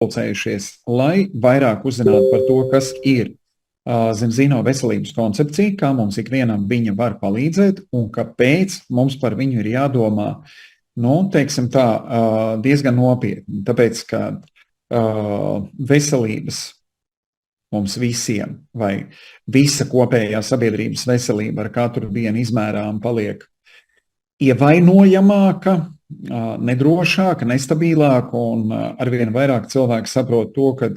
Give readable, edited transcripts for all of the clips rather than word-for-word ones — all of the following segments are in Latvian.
sapulcējušies, lai vairāk uzzinātu par to, kas ir Zemzīno veselības koncepcija, kā mums ikvienam viņa var palīdzēt un kāpēc mums par viņu ir jādomā, teiksim tā, diezgan nopietni. Tāpēc, ka veselības mums visiem vai visa kopējā sabiedrības veselība ar katru dienu izmērām paliek ievainojamāka, nedrošāka, nestabilāka, un arvien vairāk cilvēki saprot to, ka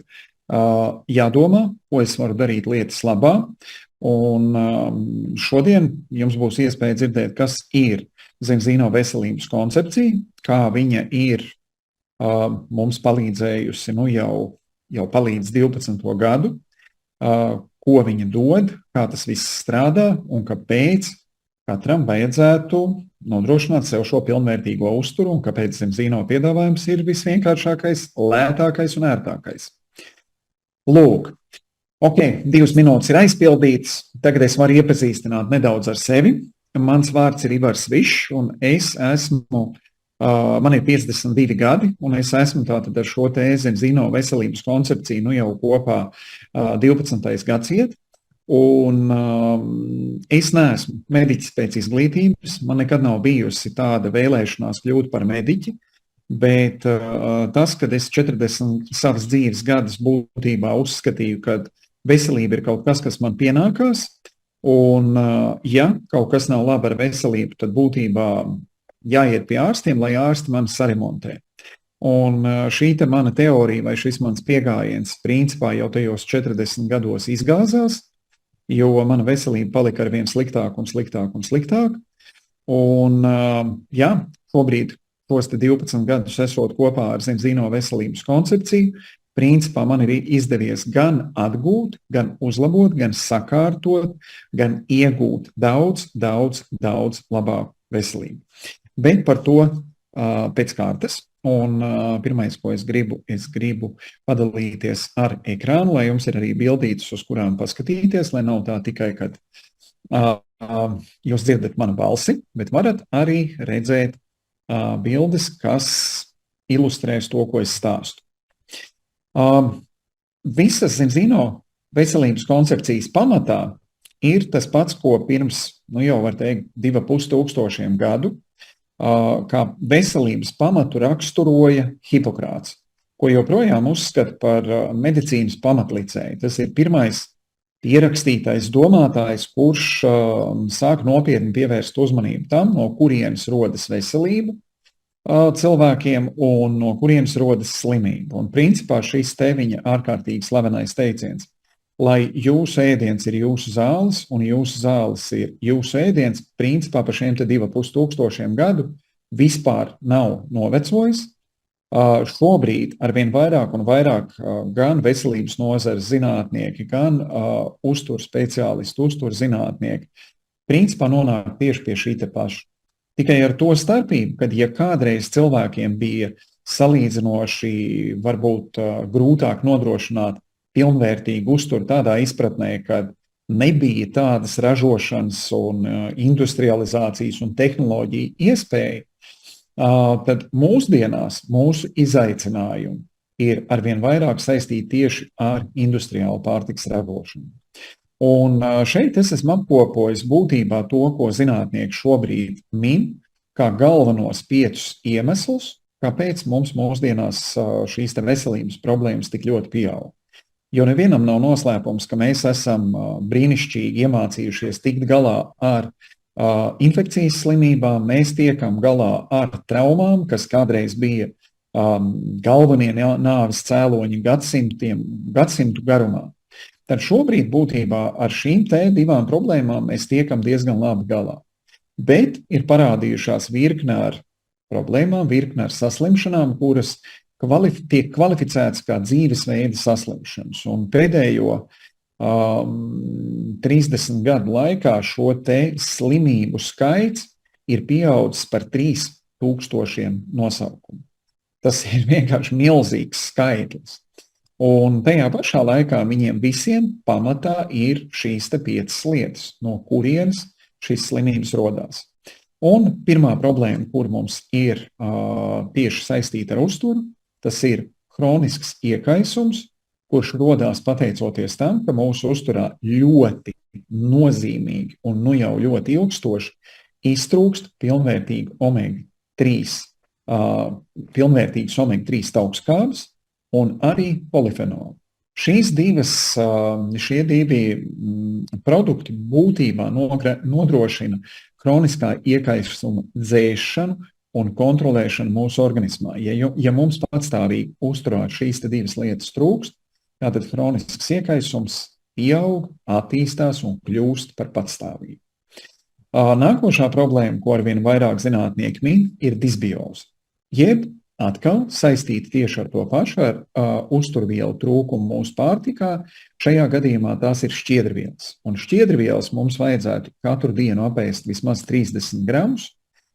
jādomā, ko es varu darīt lietas labā. Un šodien jums būs iespēja dzirdēt, kas ir Zemzīno veselības koncepcija, kā viņa ir mums palīdzējusi jau palīdz 12. gadu, ko viņa dod, kā tas viss strādā un kāpēc katram vajadzētu nodrošināt sev šo pilnvērtīgo uzturu un kāpēc Zemzīno piedāvājums ir visvienkāršākais, lētākais un ērtākais. Lūk, 2 minūtes ir aizpildītas, tagad es varu iepazīstināt nedaudz ar sevi. Mans vārds ir Ivars Višs un man ir 52 gadi, un es esmu tātad ar šo Zemzīno veselības koncepciju jau kopā 12. gadsiet. Un es neesmu mediķis pēc izglītības, man nekad nav bijusi tāda vēlēšanās kļūt par mediķi, bet tas, kad es 40 savas dzīves gadus būtībā uzskatīju, ka veselība ir kaut kas, kas man pienākās, un ja kaut kas nav labi ar veselību, tad būtībā jāiet pie ārstiem, lai ārsti mani saremontē. Un šī mana teorija vai šis mans pieejams principā jau tajos 40 gados izgāzās, jo mana veselība palika arvien sliktāk un sliktāk un sliktāk. Un šobrīd tos 12 gadus esot kopā ar Zemzīno veselības koncepciju, principā man ir izdevies gan atgūt, gan uzlabot, gan sakārtot, gan iegūt daudz labāku veselību. Bet par to pēc kārtas. Un pirmais, ko es gribu padalīties ar ekrānu, lai jums ir arī bildītes, uz kurām paskatīties, lai nav tā tikai, kad jūs dzirdat manu balsi, bet varat arī redzēt bildes, kas ilustrēs to, ko es stāstu. Visas Zemzīno veselības koncepcijas pamatā ir tas pats, ko pirms, jau var teikt, 2500 gadu, kā veselības pamatu raksturoja Hipokrāts, ko joprojām uzskata par medicīnas pamatlicēju. Tas ir pirmais ierakstītais domātājs, kurš sāk nopietni pievērst uzmanību tam, no kurienes rodas veselība cilvēkiem un no kurienes rodas slimība. Un principā šis te viņa ārkārtīgi slavenais teiciens. Lai jūsu ēdiens ir jūsu zāles un jūsu zāles ir jūsu ēdiens, principā par šiem 2500 gadu vispār nav novecojis. Šobrīd arvien vairāk un vairāk gan veselības nozares zinātnieki, gan uzturu speciālisti, uzturu zinātnieki, principā nonāk tieši pie šī te paša. Tikai ar to starpību, kad ja kādreiz cilvēkiem bija salīdzinoši varbūt grūtāk nodrošināt pilnvērtīgu uzturu tādā izpratnē, ka nebija tādas ražošanas un industrializācijas un tehnoloģiju iespēja, tad mūsdienās mūsu izaicinājumi ir arvien vairāk saistīti tieši ar industriālu pārtikas ražošanu. Un šeit es esmu apkopojis būtībā to, ko zinātnieki šobrīd min, kā galvenos 5 iemeslus, kāpēc mums mūsdienās šīs te veselības problēmas tik ļoti pieaug. Jo nevienam nav noslēpums, ka mēs esam brīnišķīgi iemācījušies tikt galā ar infekcijas slimībām, mēs tiekam galā ar traumām, kas kādreiz bija galvenie nāves cēloņi gadsimtu garumā. Tad šobrīd būtībā ar šīm te 2 problēmām mēs tiekam diezgan labi galā. Bet ir parādījušās virkne ar problēmām, virkne ar saslimšanām, kuras tiek kvalificētas kā dzīvesveida saslimšanas. Un pēdējo 30 gadu laikā šo te slimību skaits ir pieaudzis par 3000 nosaukumu. Tas ir vienkārši milzīgs skaitlis. Un tajā pašā laikā viņiem visiem pamatā ir šīs te 5 lietas, no kurienes šīs slimības rodās. Un pirmā problēma, kur mums ir tieši saistīta ar uzturu, tas ir hronisks iekaisums, kurš rodās pateicoties tam, ka mūsu uzturā ļoti nozīmīgi un nu jau ļoti ilgstoši iztrūkst pilnvērtīgu omega-3, pilnvērtīgas omega-3 augstskābes un arī polifenolu. Šie divi produkti būtībā nodrošina hroniskā iekaisuma dzēšanu un kontrolēšanu mūsu organismā. Ja mums patstāvīgi uzturā šīs divas lietas trūkst, tātad hronisks iekaisums pieaug, attīstās un kļūst par patstāvīgu. Nākošā problēma, ko arvien vairāk zinātnieki min, ir disbioze, jeb atkal saistīta tieši ar to pašu, ar uzturvielu trūkumu mūsu pārtikā. Šajā gadījumā tās ir šķiedrvielas. Un šķiedrvielas mums vajadzētu katru dienu apēst vismaz 30 gramus.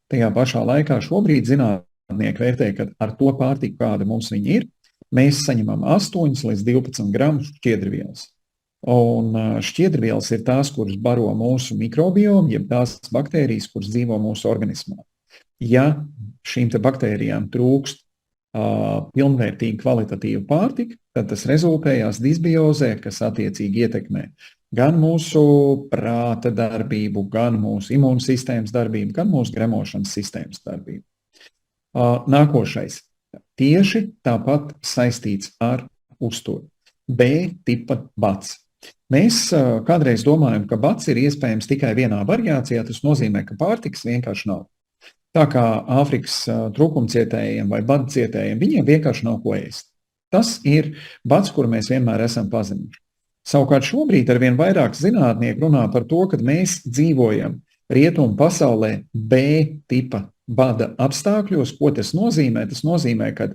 Tajā pašā laikā šobrīd zinātnieki vērtē, ka ar to pārtiku, kāda mums viņa ir, mēs saņemam 8 līdz 12 gramus šķiedrvielas. Un šķiedrvielas ir tās, kuras baro mūsu mikrobiomu, jeb tās baktērijas, kuras dzīvo mūsu organismā. Ja šīm te baktērijām trūkst pilnvērtīga kvalitatīva pārtika, tad tas rezultējās disbiozē, kas attiecīgi ietekmē gan mūsu prāta darbību, gan mūsu imūnsistēmas darbību, gan mūsu gremošanas sistēmas darbību. Nākošais. Tieši tāpat saistīts ar uzturu. B tipa bats. Mēs kādreiz domājam, ka bats ir iespējams tikai vienā variācijā, tas nozīmē, ka pārtikas vienkārši nav. Tā kā Āfrikas trūkumcietējiem vai bada cietējiem, viņiem vienkārši nav ko ēst. Tas ir bats, kuru mēs vienmēr esam pazinuši. Savukārt šobrīd arvien vairāk zinātnieki runā par to, ka mēs dzīvojam rietumu pasaulē B tipa bada apstākļos. Ko tas nozīmē? Tas nozīmē, ka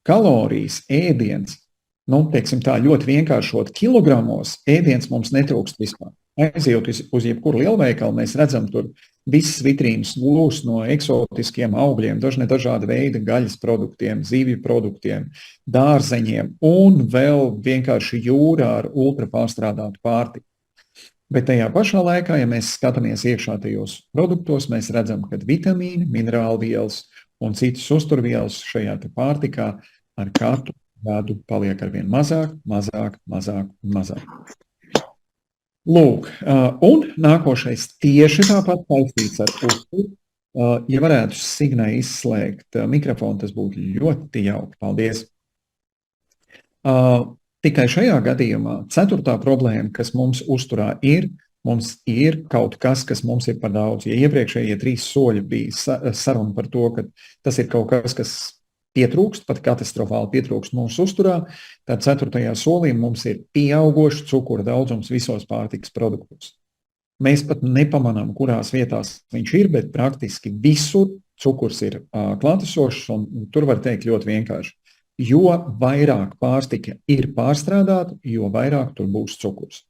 kalorijas, ēdiens, teiksim tā ļoti vienkāršot kilogramos, ēdiens mums netrūkst vispār. Aizejot uz jebkuru lielveikalu, mēs redzam tur visas vitrīnas lūs no eksotiskiem augļiem, dažāda veida gaļas produktiem, zivju produktiem, dārzeņiem un vēl vienkārši jūrā ar ultrapārstrādātu pārtiku. Bet tajā pašā laikā, ja mēs skatāmies iekšā tajos produktos, mēs redzam, ka vitamīni, minerālvielas un citas uzturvielas šajā te pārtikā ar katru gadu paliek arvien mazāk. Lūk, un nākošais tieši tāpat saistīts ar uzturu. Ja varētu Signai izslēgt mikrofonu, tas būtu ļoti jauki. Paldies! Tikai šajā gadījumā 4. problēma, kas mums uzturā mums ir kaut kas, kas mums ir par daudz. Ja iepriekšējie 3 soļi bija saruna par to, ka tas ir kaut kas, kas pietrūkst, pat katastrofāli pietrūkst mūsu uzturā, tad 4. solī mums ir pieaugošs cukura daudzums visos pārtikas produktos. Mēs pat nepamanām, kurās vietās viņš ir, bet praktiski visur cukurs ir klātesošs, un tur var teikt ļoti vienkārši. Jo vairāk pārtika ir pārstrādāta, jo vairāk tur būs cukurs.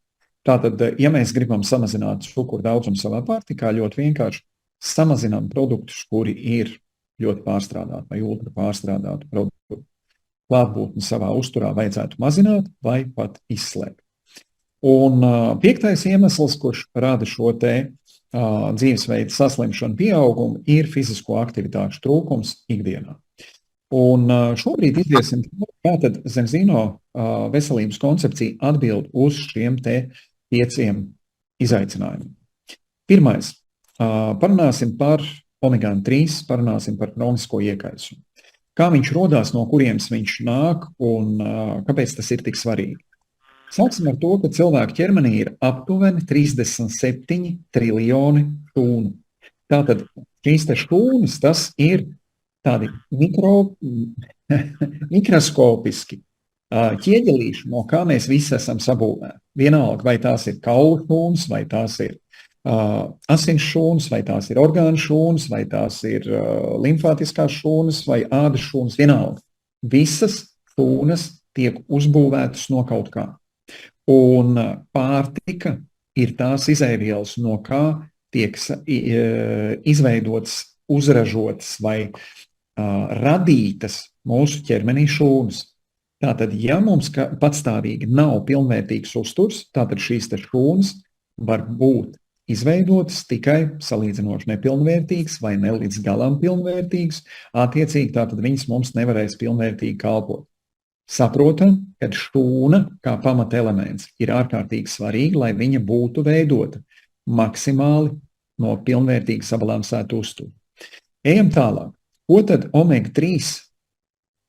Tātad, ja mēs gribam samazināt cukuru daudzumu savā pārtikā, ļoti vienkārši samazinām produktus, kuri ir ļoti pārstrādāti vai ultra pārstrādāti produktu. Klātbūtni savā uzturā vajadzētu mazināt vai pat izslēgt. Un 5. iemesls, kurš rada šo te dzīvesveidu saslimšanu pieaugumu, ir fizisko aktivitāšu trūkums ikdienā. Un šobrīd iziesim, kā tad Zemzino veselības koncepcija atbild uz šiem te 5 izaicinājumiem. Pirmais, parunāsim par omega-3, parunāsim par hronisko iekaisumu. Kā viņš rodās, no kurienes viņš nāk un kāpēc tas ir tik svarīgi? Sāksim ar to, ka cilvēku ķermenī ir aptuveni 37 triljoni šūnu. Tātad šīs te šūnas, tas ir tādi mikroskopiski ķieģelīši, no kā mēs visi esam sabūvēti. Vienalga, vai tās ir kaulu šūnas, vai tās ir asins šūnas, vai tās ir orgānu šūnas, vai tās ir limfātiskās šūnas, vai ādas šūnas, vienalga. Visas šūnas tiek uzbūvētas no kaut kā. Un pārtika ir tās izēvielas, no kā tiek izveidotas, uzražotas vai radītas mūsu ķermenī šūnas. Tātad, ja mums patstāvīgi nav pilnvērtīgs uzturs, tātad šīs te šūnas var būt izveidotas tikai salīdzinoši nepilnvērtīgas vai ne līdz galam pilnvērtīgas, attiecīgi tātad viņas mums nevarēs pilnvērtīgi kalpot. saprotam, ka šūna kā pamatelements ir ārkārtīgi svarīga, lai viņa būtu veidota maksimāli no pilnvērtīgi sabalansētu uzturu. Ejam tālāk. Ko tad omega-3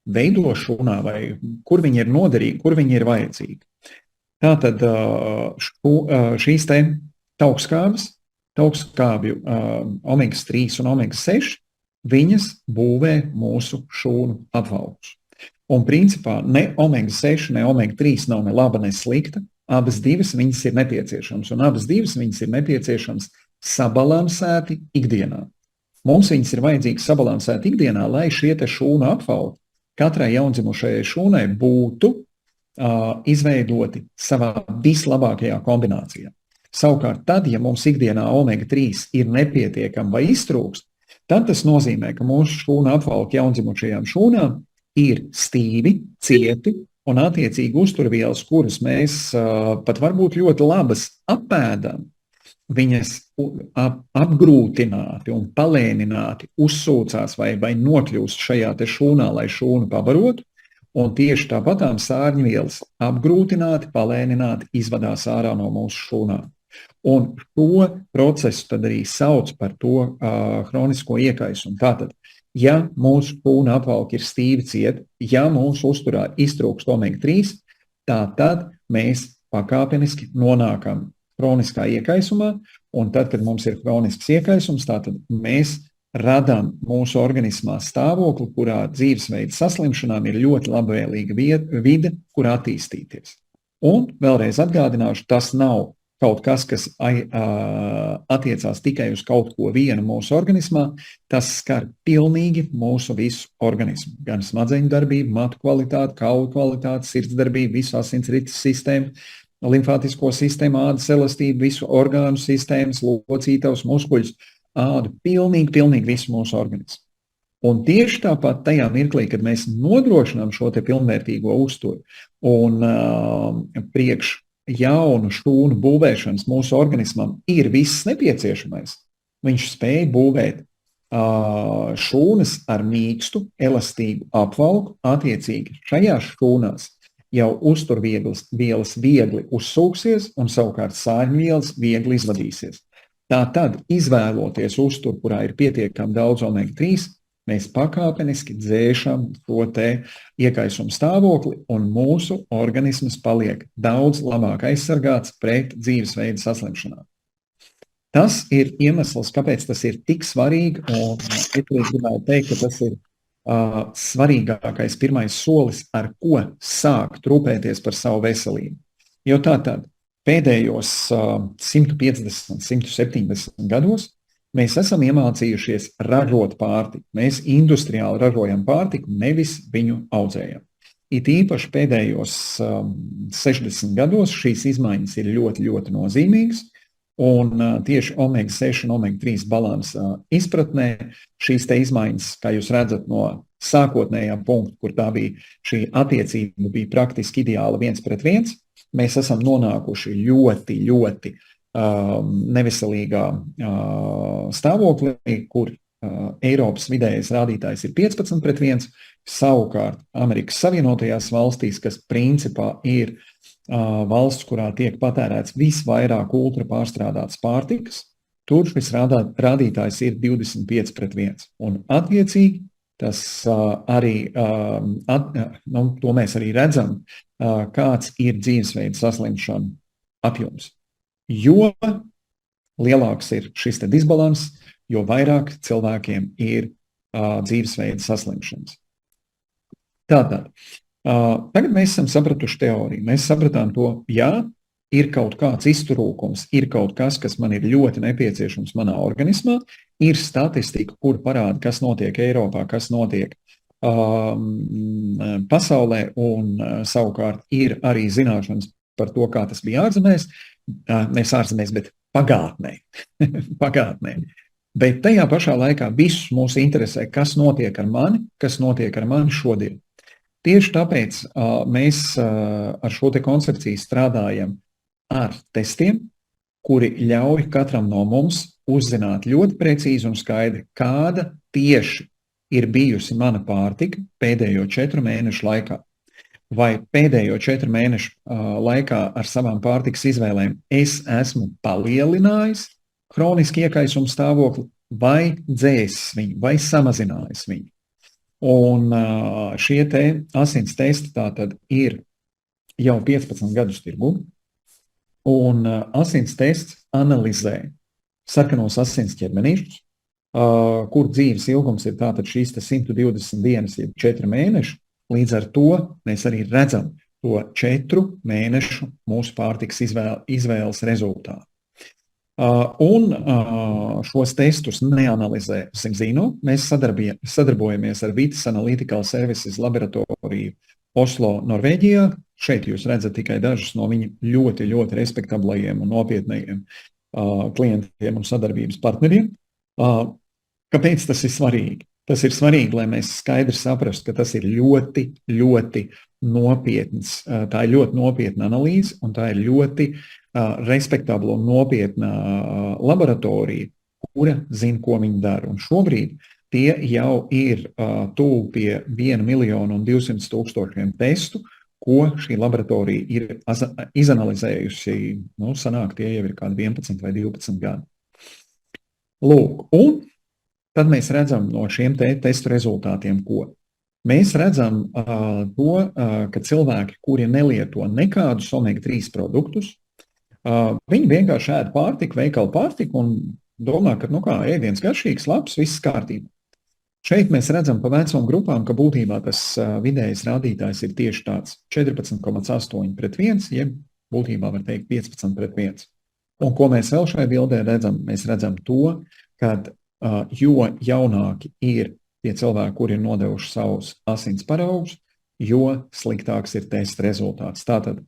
veido šūnā, vai kur viņi ir noderīgi, kur viņi ir vajadzīgi? Tātad šīs te taukskābju omega-3 un omega-6, viņas būvē mūsu šūnu apvalkus. Un principā ne omega-6, ne omega-3 nav ne laba, ne slikta. Abas divas viņas ir nepieciešamas, un abas divas viņas ir nepieciešamas sabalansēti ikdienā. Mums viņas ir vajadzīgas sabalansēti ikdienā, lai šie te šūnu apvalki katrai jaundzimušajai šūnai būtu izveidoti savā vislabākajā kombinācijā. Savukārt tad, ja mums ikdienā omega-3 ir nepietiekama vai iztrūkst, tad tas nozīmē, ka mūsu šūnu apvalki jaundzimušajām šūnām ir stīvi, cieti un attiecīgi uzturvielas, kuras mēs pat varbūt ļoti labas apēdam, viņas apgrūtināti un palēnināti uzsūcās vai nokļūst šajā te šūnā, lai šūnu pabarotu, un tieši tāpatām sārņvielas apgrūtināti, palēnināti izvadās ārā no mūsu šūnām. Un šo procesu tad arī sauc par to hronisko iekaisumu. Tātad, ja mūsu šūnu apvalki ir stīvi cieti, ja mūsu uzturā iztrūkst omega-3, tad mēs pakāpeniski nonākam hroniskā iekaisumā, un tad, kad mums ir hronisks iekaisums, tātad mēs radām mūsu organismā stāvokli, kurā dzīvesveida saslimšanām ir ļoti labvēlīga vide, kur attīstīties. Un vēlreiz atgādināšu, tas nav kaut kas, kas attiecās tikai uz kaut ko vienu mūsu organismā, tas skar pilnīgi mūsu visu organismu. Gan smadzeņu darbību, matu kvalitāti, kaulu kvalitāti, sirdsdarbību, visu asinsrites sistēmu, limfātisko sistēmu, ādas elastību, visu orgānu sistēmas, locītavus, muskuļus, ādu, pilnīgi visu mūsu organismu. Un tieši tāpat tajā mirklī, kad mēs nodrošinām šo te pilnvērtīgo uzturu un priekš jaunu šūnu būvēšanas mūsu organismam ir viss nepieciešamais, viņš spēja būvēt šūnas ar mīkstu, elastīgu apvalku, attiecīgi šajās šūnās jau uzturvielas viegli uzsūksies un savukārt sārņvielas viegli izvadīsies. Tātad, izvēloties uzturu, kurā ir pietiekami daudz omega-3, mēs pakāpeniski dzēšam šo te iekaisumu stāvokli, un mūsu organisms paliek daudz labāk aizsargāts pret dzīvesveida saslimšanām. Tas ir iemesls, kāpēc tas ir tik svarīgi, un es gribētu teikt, ka tas ir svarīgākais pirmais solis, ar ko sākt rūpēties par savu veselību. Jo tātad pēdējos 150, 170 gados mēs esam iemācījušies ražot pārtiku. Mēs industriāli ražojam pārtiku, nevis viņu audzējam. It īpaši pēdējos 60 gados šīs izmaiņas ir ļoti nozīmīgas, un tieši omega-6 un omega-3 balansa izpratnē šīs te izmaiņas, kā jūs redzat no sākotnējā punkta, kur tā bija, šī attiecība bija praktiski ideāla 1:1, mēs esam nonākuši ļoti neveselīgā stāvoklī, kur Eiropas vidējais rādītājs ir 15:1, savukārt Amerikas Savienotajās valstīs, kas principā ir valsts, kurā tiek patērēts visvairāk ultrapārstrādātas pārtikas, tur šis rādītājs ir 25:1. Un attiecīgi tas arī, to mēs arī redzam, kāds ir dzīvesveida saslimšanu apjoms. Jo lielāks ir šis te disbalans, jo vairāk cilvēkiem ir dzīvesveida saslimšanas. Tātad, tagad mēs esam sapratuši teoriju. Mēs sapratām to, jā, ir kaut kāds izturūkums, ir kaut kas man ir ļoti nepieciešams manā organismā, ir statistika, kur parāda, kas notiek Eiropā, kas notiek pasaulē, un savukārt ir arī zināšanas par to, kā tas bija ārzemēs, nevis ārzemēs, bet pagātnē. Bet tajā pašā laikā visus mūs interesē, kas notiek ar mani šodien. Tieši tāpēc mēs ar šo te koncepciju strādājam ar testiem, kuri ļauj katram no mums uzzināt ļoti precīzi un skaidri, kāda tieši ir bijusi mana pārtika pēdējo 4 mēnešu laikā. vai pēdējo 4 mēnešu laikā ar savām pārtikas izvēlēm es esmu palielinājis hroniski iekaisumu stāvokli, vai dzēsis viņu, vai samazinājis viņu. Un šie te asins testi tātad ir jau 15 gadus tirgu, un asins tests analizē sarkanos asins ķermenīšus, kur dzīves ilgums ir tātad šīs 120 dienas, jeb 4 mēneši. Līdz ar to mēs arī redzam to 4 mēnešu mūsu pārtikas izvēles rezultātu. Un šos testus neanalizē Zino. Mēs sadarbojamies ar Vitas Analytical Services laboratoriju Oslo, Norvēģijā. Šeit jūs redzat tikai dažus no viņa ļoti, ļoti respektablajiem un nopietnējiem klientiem un sadarbības partneriem. Kāpēc tas ir svarīgi? Tas ir svarīgi, lai mēs skaidri saprastu, ka tas ir ļoti, ļoti nopietns. Tā ir ļoti nopietna analīze, un tā ir ļoti respektabla un nopietna laboratorija, kura zina, ko viņi dara. Un šobrīd tie jau ir tuvu pie 1,200,000 testu, ko šī laboratorija ir izanalizējusi. Sanāk, tie jau ir kādi 11 vai 12 gadi. Lūk, un tad mēs redzam no šiem testu rezultātiem, ko? Mēs redzam to, ka cilvēki, kuri nelieto nekādus omega-3 produktus, viņi vienkārši ēd pārtiku, veikalu pārtiku un domā, ka ēdiens garšīgs, labs, viss kārtībā. Šeit mēs redzam pa vecuma grupām, ka būtībā tas vidējais rādītājs ir tieši tāds 14,8:1, jeb būtībā var teikt 15:1. Un ko mēs vēl šai bildē redzam? Mēs redzam to, kad jo jaunāki ir tie cilvēki, kuri ir nodevuši savus asins paraugus, jo sliktāks ir testa rezultāts. Tātad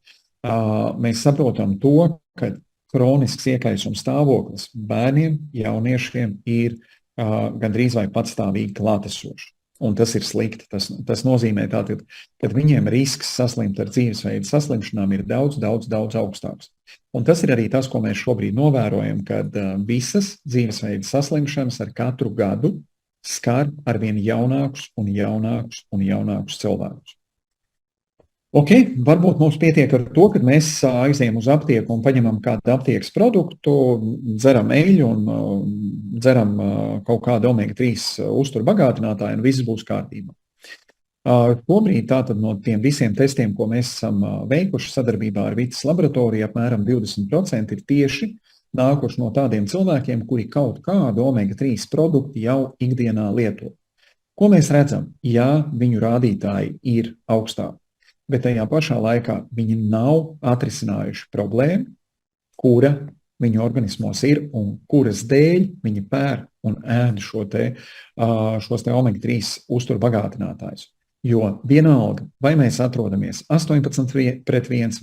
mēs saprotam to, ka hronisks iekaisuma stāvoklis bērniem, jauniešiem ir gandrīz vai patstāvīgi klātesošs. Un tas ir slikti. Tas nozīmē tātad, ka viņiem risks saslimt ar dzīvesveidu saslimšanām ir daudz, daudz, daudz augstāks. Un tas ir arī tas, ko mēs šobrīd novērojam, kad visas dzīvesveidu saslimšanas ar katru gadu skar arvien jaunākus un jaunākus un jaunākus cilvēkus. Varbūt mums pietiek ar to, ka mēs aizējam uz aptieku un paņemam kādu aptiekas produktu, dzeram eļļu un dzeram kaut kādu omega-3 uzturu bagātinātāju un viss būs kārtībā. Šobrīd tātad no tiem visiem testiem, ko mēs esam veikuši sadarbībā ar Vitas laboratoriju, apmēram 20% ir tieši nākuši no tādiem cilvēkiem, kuri kaut kādu omega-3 produktu jau ikdienā lieto. Ko mēs redzam? Jā, viņu rādītāji ir augstāki, bet tajā pašā laikā viņi nav atrisinājuši problēmu, kura viņu organismos ir un kuras dēļ viņi pēr un ēd šos omega-3 uzturu bagātinātājus. Jo vienalga, vai mēs atrodamies 18:1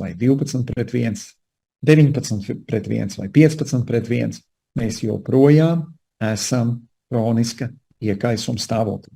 vai 12:1, 19:1 vai 15:1, mēs joprojām esam hroniska iekaisuma stāvoklī.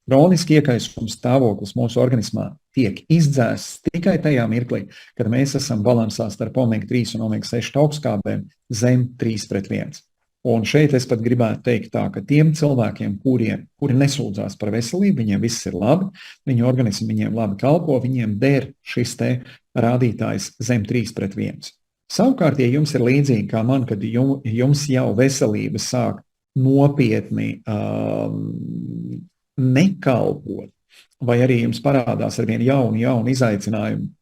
Hroniski iekaisuma stāvoklis mūsu organismā tiek izdzēsts tikai tajā mirklī, kad mēs esam balansā starp omega-3 un omega-6 augstskābēm zem 3:1. Un šeit es pat gribētu teikt tā, ka tiem cilvēkiem, kuri nesūdzās par veselību, viņiem viss ir labi, viņu organismi viņiem labi kalpo, viņiem der šis te rādītājs zem 3:1. Savukārt, ja jums ir līdzīgi kā man, kad jums jau veselība sāk nopietni nekalpot, vai arī jums parādās ar vienu jaunu izaicinājumu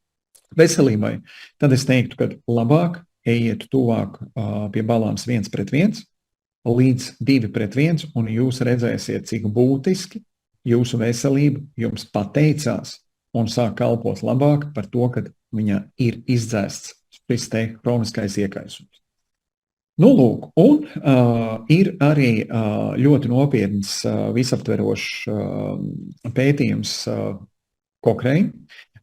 veselībai, tad es teiktu, ka labāk ejiet tuvāk pie balans 1:1 līdz 2:1, un jūs redzēsiet, cik būtiski jūsu veselība jums pateicās un sāk kalpot labāk par to, ka viņa ir izdzēsts šis te hroniskais iekaisums. Lūk, un ir arī ļoti nopietns visaptverošs pētījums Cochrane.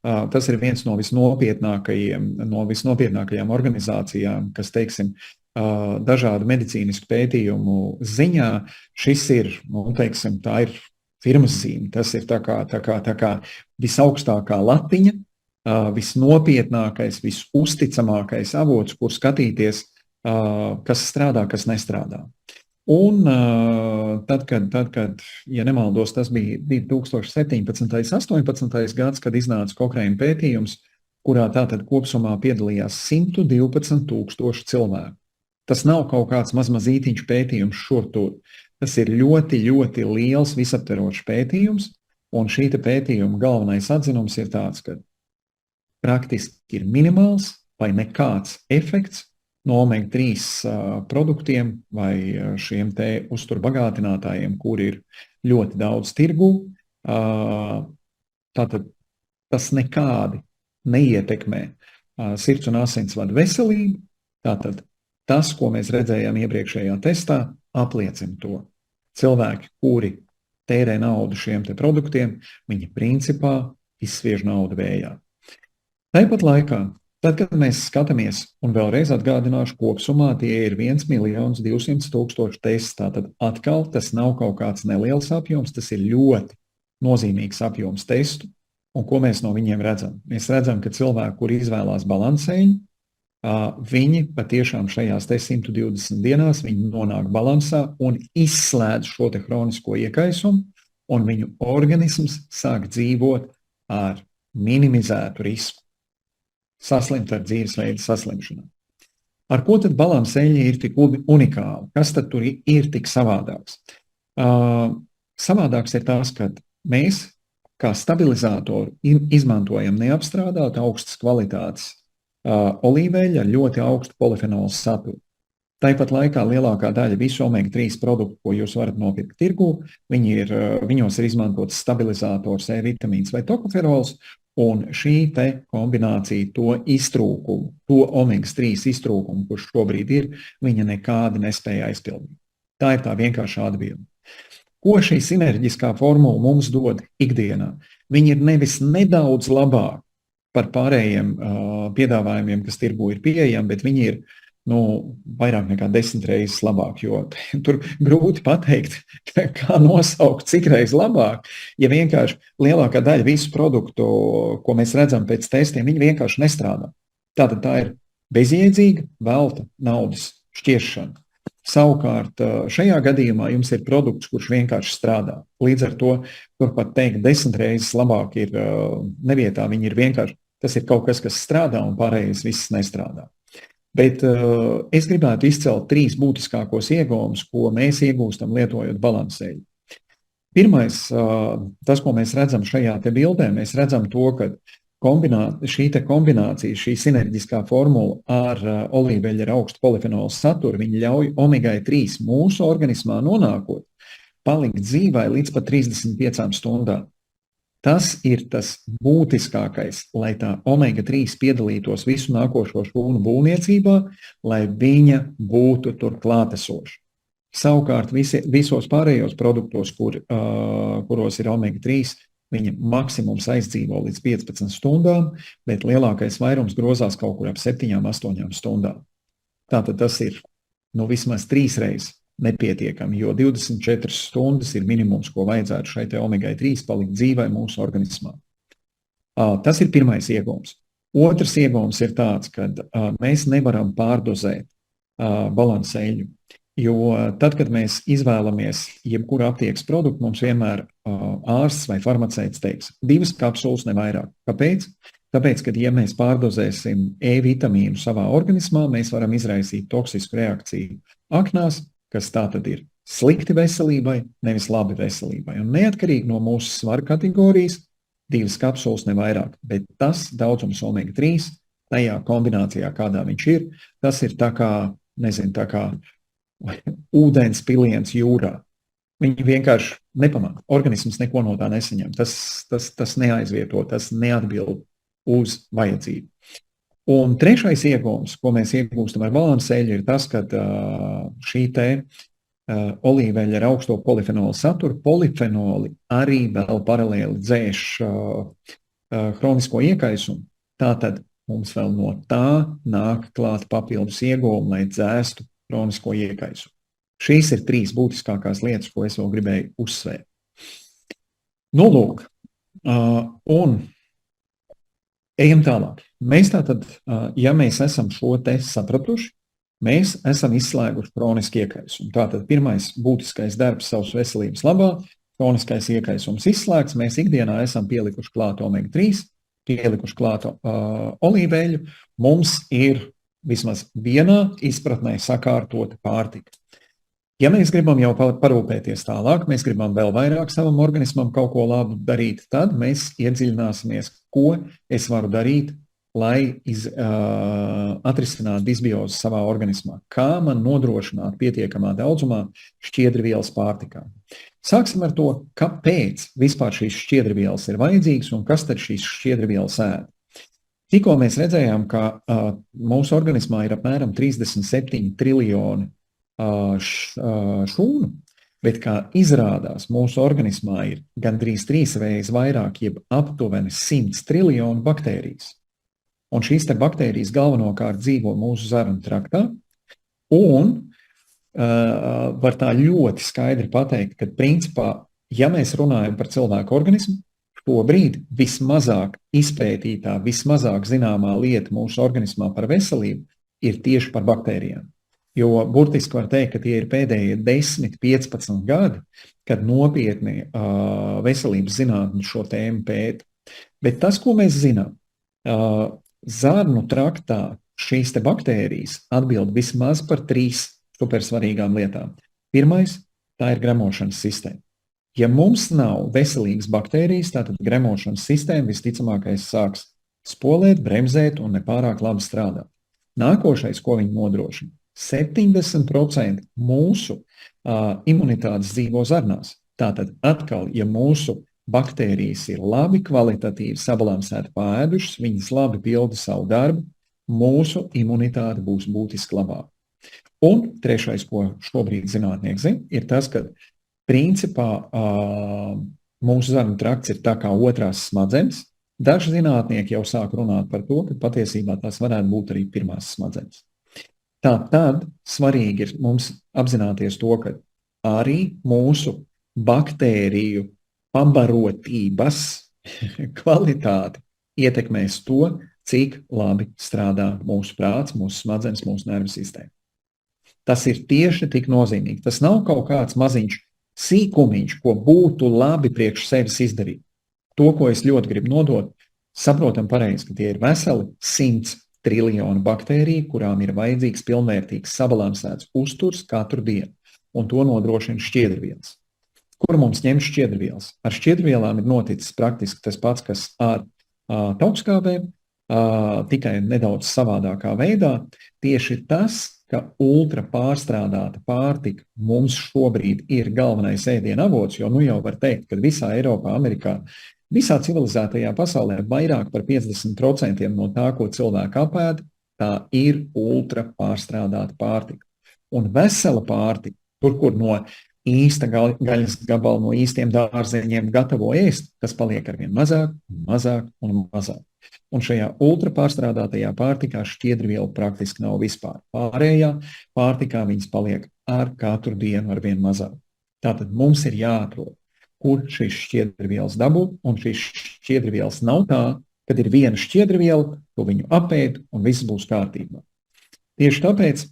Tas ir viens no visnopietnākajām organizācijām, kas, teiksim, dažādu medicīnisku pētījumu ziņā. Šis ir, teiksim, tā ir firmas zīme. Tas ir tā kā visaugstākā latiņa, visnopietnākais, visusticamākais avots, kur skatīties, kas strādā, kas nestrādā. Un tad, kad, ja nemaldos, tas bija 2017. 18. gads, kad iznāca Cochrane pētījums, kurā tātad kopsumā piedalījās 112,000 cilvēku. Tas nav kaut kāds mazmazītiņš pētījums šur tur. Tas ir ļoti, ļoti liels visaptverošs pētījums, un šī pētījuma galvenais atzinums ir tāds, ka praktiski ir minimāls vai nekāds efekts no omega-3 produktiem vai šiem te uzturbagātinātājiem, kuri ir ļoti daudz tirgū. Tātad tas nekādi neietekmē sirds un asinsvadu veselību. Tātad tas, ko mēs redzējām iepriekšējā testā, apliecina to. Cilvēki, kuri tērē naudu šiem te produktiem, viņi principā izsviež naudu vējā. Tāpat laikā, tad, kad mēs skatāmies, un vēlreiz atgādināšu, kopsumā tie ir 1,200,000 tests, tātad atkal tas nav kaut kāds neliels apjoms, tas ir ļoti nozīmīgs apjoms testu, un ko mēs no viņiem redzam? Mēs redzam, ka cilvēki, kuri izvēlās balansēņu, viņi patiešām šajās 120 dienās viņi nonāk balansā un izslēdz šo te hronisko iekaisumu, un viņu organisms sāk dzīvot ar minimizētu risku saslimt ar dzīvesveidu saslimšanām. Ar ko tad balansēļi ir tik unikāli? Kas tad tur ir tik savādāks? Savādāks ir tas, ka mēs kā stabilizātoru izmantojam neapstrādātu augstas kvalitātes olīveļu ar ļoti augstu polifenolu saturu. Tāpat laikā lielākā daļa visu omega-3 produktu, ko jūs varat nopirkt tirgū, viņos ir izmantots stabilizators E-vitamīns vai tokoferols, un šī te kombinācija to iztrūkumu, to omega-3 iztrūkumu, kurš šobrīd ir, viņa nekādi nespēja aizpildīt. Tā ir tā vienkārša atbilde. Ko šī sinerģiskā formula mums dod ikdienā? Viņi ir nevis nedaudz labāk par pārējiem piedāvājumiem, kas tirgū ir pieejami, bet viņi ir vairāk nekā 10 reizes labāk, jo tur grūti pateikt, kā nosaukt, cik reiz labāk, ja vienkārši lielākā daļa visu produktu, ko mēs redzam pēc testiem, viņi vienkārši nestrādā. Tātad tā ir bezjēdzīga, velta naudas šķiešana. Savukārt šajā gadījumā jums ir produkts, kurš vienkārši strādā. Līdz ar to, turpat teikt, 10 reizes labāk ir nevietā, viņi ir vienkārši, tas ir kaut kas, kas strādā un pārējais viss nestrādā. Bet es gribētu izcelt 3 būtiskākos ieguvumus, ko mēs iegūstam lietojot balansēļu. Pirmais, tas, ko mēs redzam šajā te bildē, mēs redzam to, ka šī te kombinācija, šī sinerģiskā formula ar olīveļu ar augstu polifenolu saturu, viņi ļauj omega-3 mūsu organismā nonākot, palikt dzīvai līdz pat 35 stundām. Tas ir tas būtiskākais, lai tā omega-3 piedalītos visu nākošo šūnu būvniecībā, lai viņa būtu tur klātesoša. Savukārt visos pārējos produktos, kuros ir omega-3, viņa maksimums aizdzīvo līdz 15 stundām, bet lielākais vairums grozās kaut kur ap 7-8 stundām. Tātad tas ir vismaz 3 reizes nepietiekami, jo 24 stundas ir minimums, ko vajadzētu šai te omega-3 palikt dzīvai mūsu organismā. Tas ir pirmais ieguvums. Otrs ieguvums ir tāds, ka mēs nevaram pārdozēt balansēļu, jo tad, kad mēs izvēlamies jebkuru aptiekas produktu, mums vienmēr ārsts vai farmaceits teiks 2 kapsulas, ne vairāk. Kāpēc? Tāpēc, ka ja mēs pārdozēsim E-vitamīnu savā organismā, mēs varam izraisīt toksisku reakciju aknās, kas tā tad ir slikti veselībai, nevis labi veselībai. Un neatkarīgi no mūsu svara kategorijas, 2 kapsulas ne vairāk, bet tas daudzums omega-3, tajā kombinācijā, kādā viņš ir, tas ir tā kā ūdens piliens jūrā. Viņi vienkārši nepamanā. Organisms neko no tā nesaņem. Tas neaizvieto, tas neatbild uz vajadzību. Un trešais ieguvums, ko mēs iegūstam ar balansēļu, ir tas, ka šī te olīveļa ar augsto polifenolu saturu, polifenoli arī vēl paralēli dzēš hronisko iekaisumu. Tātad mums vēl no tā nāk klāt papildus ieguvumi, lai dzēstu hronisko iekaisumu. Šīs ir 3 būtiskākās lietas, ko es vēl gribēju uzsvērt. Lūk, un ejam tālāk. Mēs tātad, ja mēs esam šo te sapratuši, mēs esam izslēguši kronisku iekaisumu. Tātad pirmais būtiskais darbs savas veselības labā, kroniskais iekaisums izslēgts, mēs ikdienā esam pielikuši klāt omega-3, pielikuši klāt olīveļu, mums ir vismaz vienā izpratnē sakārtota pārtika. Ja mēs gribam jau parūpēties tālāk, mēs gribam vēl vairāk savam organismam kaut ko labu darīt, tad mēs iedziļināsimies, ko es varu darīt, lai atrisinātu disbiozi savā organismā. Kā man nodrošināt pietiekamā daudzumā šķiedrvielas pārtikā. Sāksim ar to, kāpēc vispār šīs šķiedrvielas ir vajadzīgas un kas tad šīs šķiedrvielas ēd. Tikko mēs redzējām, ka mūsu organismā ir apmēram 37 triljoni šūnu, bet kā izrādās, mūsu organismā ir gandrīz 3 reizes vairāk, jeb aptuveni 100 triljonu baktērijas. Un šīs te baktērijas galvenokārt dzīvo mūsu zarnu traktā, un var tā ļoti skaidri pateikt, ka principā, ja mēs runājam par cilvēku organismu, šobrīd vismazāk izpētītā, vismazāk zināmā lieta mūsu organismā par veselību ir tieši par baktērijām. Jo burtiski var teikt, ka tie ir pēdējie 10-15 gadi, kad nopietni veselības zinātni šo tēmu pēta. Bet tas, ko mēs zinām, zarnu traktā šīs te baktērijas atbild vismaz par 3 supersvarīgām lietām. Pirmais, tā ir gremošanas sistēma. Ja mums nav veselīgas baktērijas, tātad gremošanas sistēma visticamākais sāks spolēt, bremzēt un nepārāk labi strādāt. Nākošais, ko viņi nodrošina, 70% mūsu imunitātes dzīvo zarnās. Tātad atkal, ja mūsu baktērijas ir labi kvalitatīvi sabalansēti pāēdušas, viņas labi pilda savu darbu, mūsu imunitāte būs būtiski labāka. Un trešais, ko šobrīd zinātnieki zina, ir tas, ka principā mūsu zarnu trakts ir tā kā otrās smadzenes. Daži zinātnieki jau sāk runāt par to, ka patiesībā tās varētu būt arī pirmās smadzenes. Tātad svarīgi ir mums apzināties to, ka arī mūsu baktēriju pabarotības kvalitāti ietekmēs to, cik labi strādā mūsu prāts, mūsu smadzenes, mūsu nervu sistēma. Tas ir tieši tik nozīmīgi. Tas nav kaut kāds maziņš sīkumiņš, ko būtu labi priekš sevis izdarīt. To, ko es ļoti gribu nodot, saprotam pareizi, ka tie ir veseli 100 triljoni baktēriju, kurām ir vajadzīgs pilnvērtīgs sabalansēts uzturs katru dienu, un to nodrošina šķiedrvielas. Kur mums ņemt šķiedrvielas? Ar šķiedrvielām ir noticis praktiski tas pats, kas ar taukskābēm, tikai nedaudz savādākā veidā. Tieši tas, ka ultra pārstrādāta pārtika mums šobrīd ir galvenais ēdiena avots, jo nu jau var teikt, ka visā Eiropā, Amerikā, visā civilizētajā pasaulē vairāk par 50% no tā, ko cilvēki apēd, tā ir ultra pārstrādāta pārtika. Un vesela pārtika, tur, kur no īsta gaļas gabala, no īstiem dārzeņiem gatavo ēst, tas paliek arvien mazāk, mazāk un mazāk. Un šajā ultra pārstrādātajā pārtikā šķiedrvielu praktiski nav vispār. Pārējā pārtikā viņas paliek ar katru dienu arvien mazāk. Tātad mums ir jāatrod, kur šīs šķiedrvielas dabūt, un šīs šķiedrvielas nav tā, kad ir viena šķiedrviela, to viņu apēd un viss būs kārtībā. Tieši tāpēc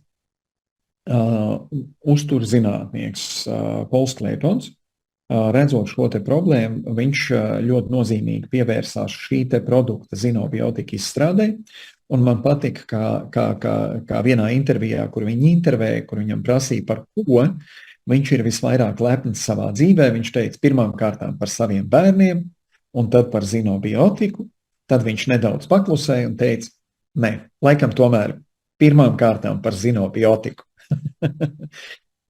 uzturzinātnieks Pols Kleitons, redzot šo te problēmu, viņš ļoti nozīmīgi pievērsās šī te produkta zinobiotika izstrādē, un man patika, kā vienā intervijā, kur viņi intervēja, kur viņam prasīja par ko, viņš ir visvairāk lepns savā dzīvē, viņš teica pirmām kārtām par saviem bērniem, un tad par zinobiotiku, tad viņš nedaudz paklusēja un teica, nē, laikam tomēr pirmām kārtām par zinobiotiku.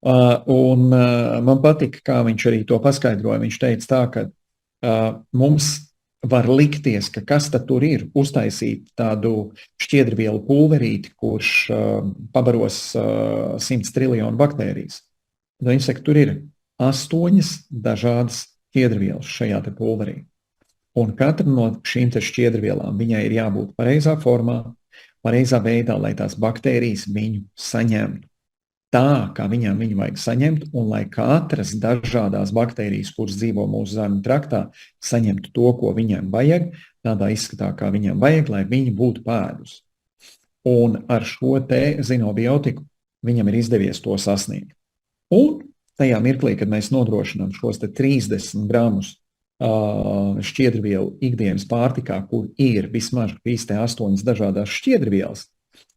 Un man patika, kā viņš arī to paskaidroja. Viņš teica tā, ka mums var likties, ka kas tad tur ir, uztaisīt tādu šķiedrvielu pulverīti, kurš pabaros 100 triljonu baktērijas. Tad viņš saka, tur ir 8 dažādas šķiedrvielas šajā te pulverī. Un katra no šīm te šķiedrvielām viņai ir jābūt pareizā formā, pareizā veidā, lai tās baktērijas viņu saņemtu. Tā, kā viņu vajag saņemt, un lai katras dažādās baktērijas, kuras dzīvo mūsu zarnu traktā, saņemtu to, ko viņiem vajag, tādā izskatā, kā viņiem vajag, lai viņi būtu pēdus. Un ar šo te zinobiotiku viņam ir izdevies to sasniegt. Un tajā mirklī, kad mēs nodrošinām šos 30 gramus šķiedrvielu ikdienas pārtikā, kur ir vismaz šīs 8 dažādās šķiedrvielas,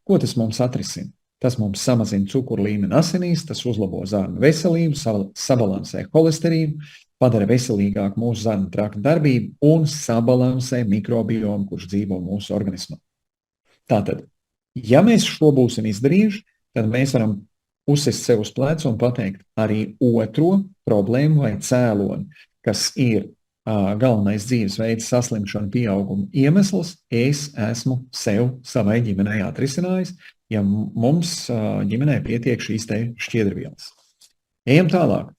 ko tas mums atrisina? Tas mums samazina cukuru līmeni asinīs, tas uzlabo zarnu veselību, sabalansē holesterīnu, padara veselīgāku mūsu zarnu traka darbību un sabalansē mikrobiomu, kurš dzīvo mūsu organismā. Tātad, ja mēs šo būsim izdarījuši, tad mēs varam uzsist sev uz pleca un pateikt arī otro problēmu vai cēloni, kas ir galvenais dzīvesveids saslimšanu pieauguma iemesls, es esmu sev savai ģimenei atrisinājis, ja mums ģimenē pietiek šīs te šķiedrvielas. Ejam tālāk.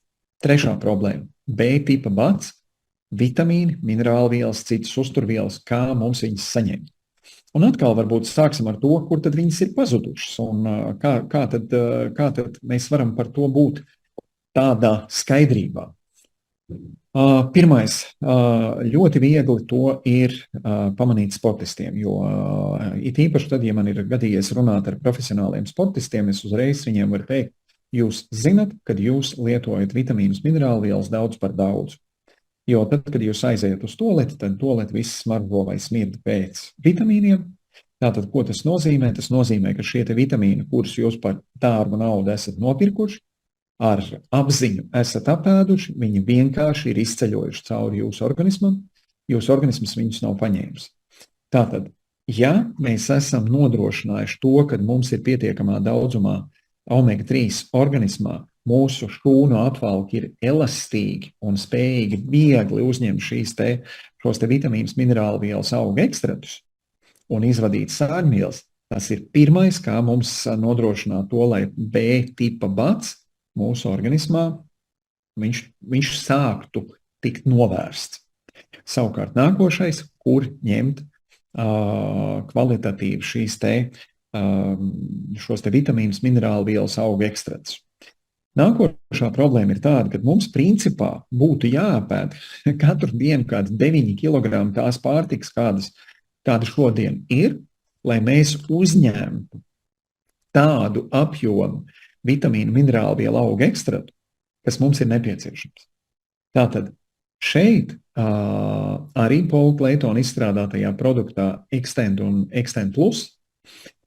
Trešā problēma. B tipa bads, vitamīni, minerālvielas, citas uzturvielas, kā mums viņas saņemt. Un atkal varbūt sāksim ar to, kur tad viņas ir pazudušas un kā tad mēs varam par to būt tādā skaidrībā. Pirmais, ļoti viegli to ir pamanīt sportistiem, jo it īpaši tad, ja man ir gadījies runāt ar profesionāliem sportistiem, es uzreiz viņiem varu teikt, jūs zinat, kad jūs lietojat vitamīnus, minerālvielas daudz par daudz. Jo tad, kad jūs aiziet uz toleti, tad toleti viss smargo vai smirda pēc vitamīniem. Tātad, ko tas nozīmē? Tas nozīmē, ka šie te vitamīni, kurus jūs par dārgu naudu esat nopirkuši, ar apziņu esat apēduši, viņi vienkārši ir izceļojuši cauri jūsu organismam, jūsu organisms viņus nav paņēmis. Tātad, ja mēs esam nodrošinājuši to, ka mums ir pietiekamā daudzumā omega-3 organismā, mūsu šūnu apvalki ir elastīgi un spējīgi viegli uzņemt šos te vitamīnus, minerālvielas, auga ekstraktus un izvadīt sārmvielas, tas ir pirmais, kā mums nodrošināt to, lai B tipa bads mūsu organismā, viņš sāktu tikt novērsts. Savukārt nākošais, kur ņemt kvalitatīvi šos te vitamīnus, minerālvielas, auga ekstraktus. Nākošā problēma ir tāda, ka mums principā būtu jāpēd katru dienu kāds 9 kg tās pārtikas, kāda šodien ir, lai mēs uzņemtu tādu apjomu vitamīnu, minerālvielu, auga ekstraktu, kas mums ir nepieciešams. Tātad šeit arī Paula Claytona izstrādātajā produktā Extend un Extend Plus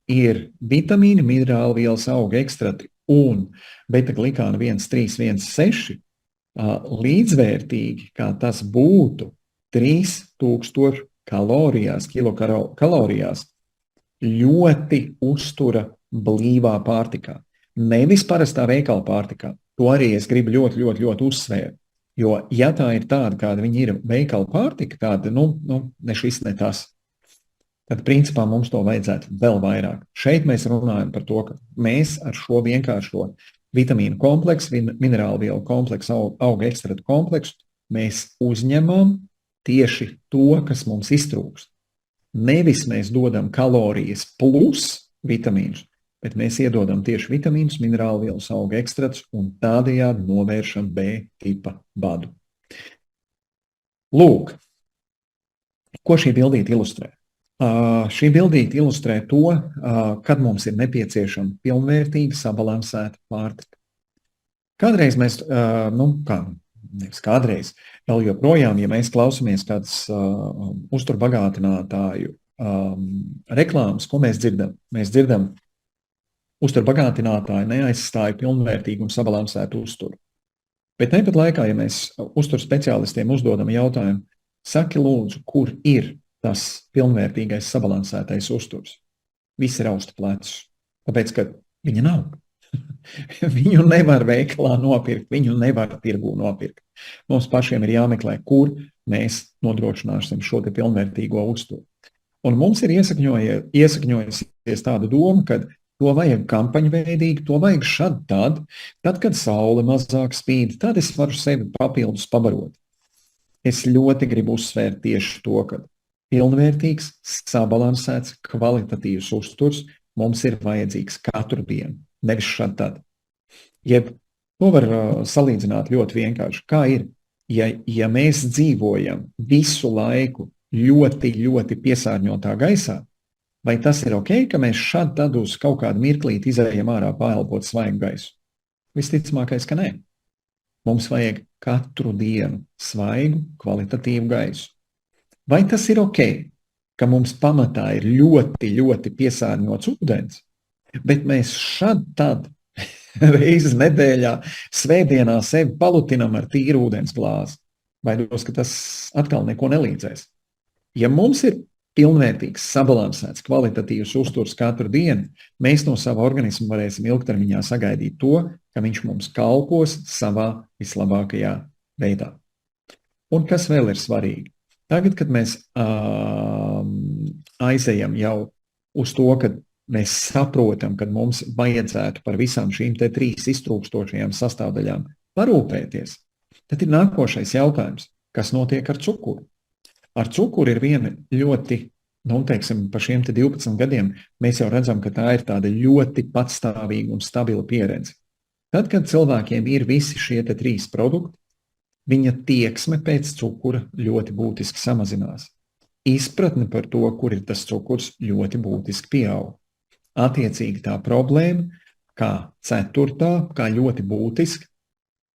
ir vitamīni, minerālvielas, auga ekstrakti un beta-glikāna 1,3,1,6 līdzvērtīgi, kā tas būtu 3000 kilokalorijās ļoti uztura blīvā pārtikā. Nevis parastā veikala pārtikā. To arī es gribu ļoti uzsvērt. Jo, ja tā ir tāda, kāda viņa ir veikala pārtika, tāda, ne šis, ne tas, tad principā mums to vajadzētu vēl vairāk. Šeit mēs runājam par to, ka mēs ar šo vienkāršo vitamīnu kompleksu, minerālvielu kompleksu, auga ekstraktu kompleksu, mēs uzņemam tieši to, kas mums iztrūkst. Nevis mēs dodam kalorijas plus vitamīnus, bet mēs iedodam tieši vitamīnus, minerālvielas, auga ekstraktus un tādējādi novēršam B tipa badu. Lūk, ko šī bildīte ilustrē? Šī bildīte ilustrē to, kad mums ir nepieciešama pilnvērtīga, sabalansēta pārtika. Kādreiz mēs, nevis kādreiz, vēl joprojām, ja mēs klausamies kādas uzturbagātinātāju reklāmas, ko mēs dzirdam? Mēs dzirdam, uzturbagātinātāji neaizstāja pilnvērtīgu un sabalansētu uzturu. Bet nepat laikā, ja mēs uzturu speciālistiem uzdodam jautājumu, saki lūdzu, kur ir tas pilnvērtīgais sabalansētais uzturs? Visi rausta plecus, tāpēc, ka viņa nav. Viņu nevar veikalā nopirkt, viņu nevar tirgū nopirkt. Mums pašiem ir jāmeklē, kur mēs nodrošināsim šo te pilnvērtīgo uzturu. Un mums ir iesakņojusies tāda doma, ka to vajag kampaņveidīgi, to vajag tad, kad saule mazāk spīd, tad es varu sevi papildus pabarot. Es ļoti gribu uzsvērt tieši to, ka pilnvērtīgs, sabalansēts, kvalitatīvs uzturs mums ir vajadzīgs katru dienu, nevis tad. Jeb to var salīdzināt ļoti vienkārši. Kā ir, ja mēs dzīvojam visu laiku ļoti piesārņotā gaisā, vai tas ir ok, ka mēs šad tad uz kaut kādu mirklīti izējam ārā paelpot svaigu gaisu? Visticamākais, ka nē. Mums vajag katru dienu svaigu, kvalitatīvu gaisu. Vai tas ir ok, ka mums pamatā ir ļoti, ļoti piesārņots ūdens, bet mēs šad tad reizes nedēļā, svētdienā sevi palutinam ar tīru ūdens glāzi? Baidos, ka tas atkal neko nelīdzēs. Ja mums ir pilnvērtīgs, sabalansēts, kvalitatīvs uzturs katru dienu, mēs no sava organisma varēsim ilgtermiņā sagaidīt to, ka viņš mums kalpos savā vislabākajā veidā. Un kas vēl ir svarīgi? Tagad, kad mēs aizejam jau uz to, ka mēs saprotam, ka mums vajadzētu par visām šīm te 3 iztrūkstošajām sastāvdaļām parūpēties, tad ir nākošais jautājums, kas notiek ar cukuru. Ar cukuru ir viena ļoti, teiksim, pa šiem te 12 gadiem mēs jau redzam, ka tā ir tāda ļoti patstāvīga un stabila pieredze. Tad, kad cilvēkiem ir visi šie te 3 produkti, viņa tieksme pēc cukura ļoti būtiski samazinās. Izpratne par to, kur ir tas cukurs, ļoti būtiski pieaug. Attiecīgi tā problēma, kā ceturtā, kā ļoti būtiski,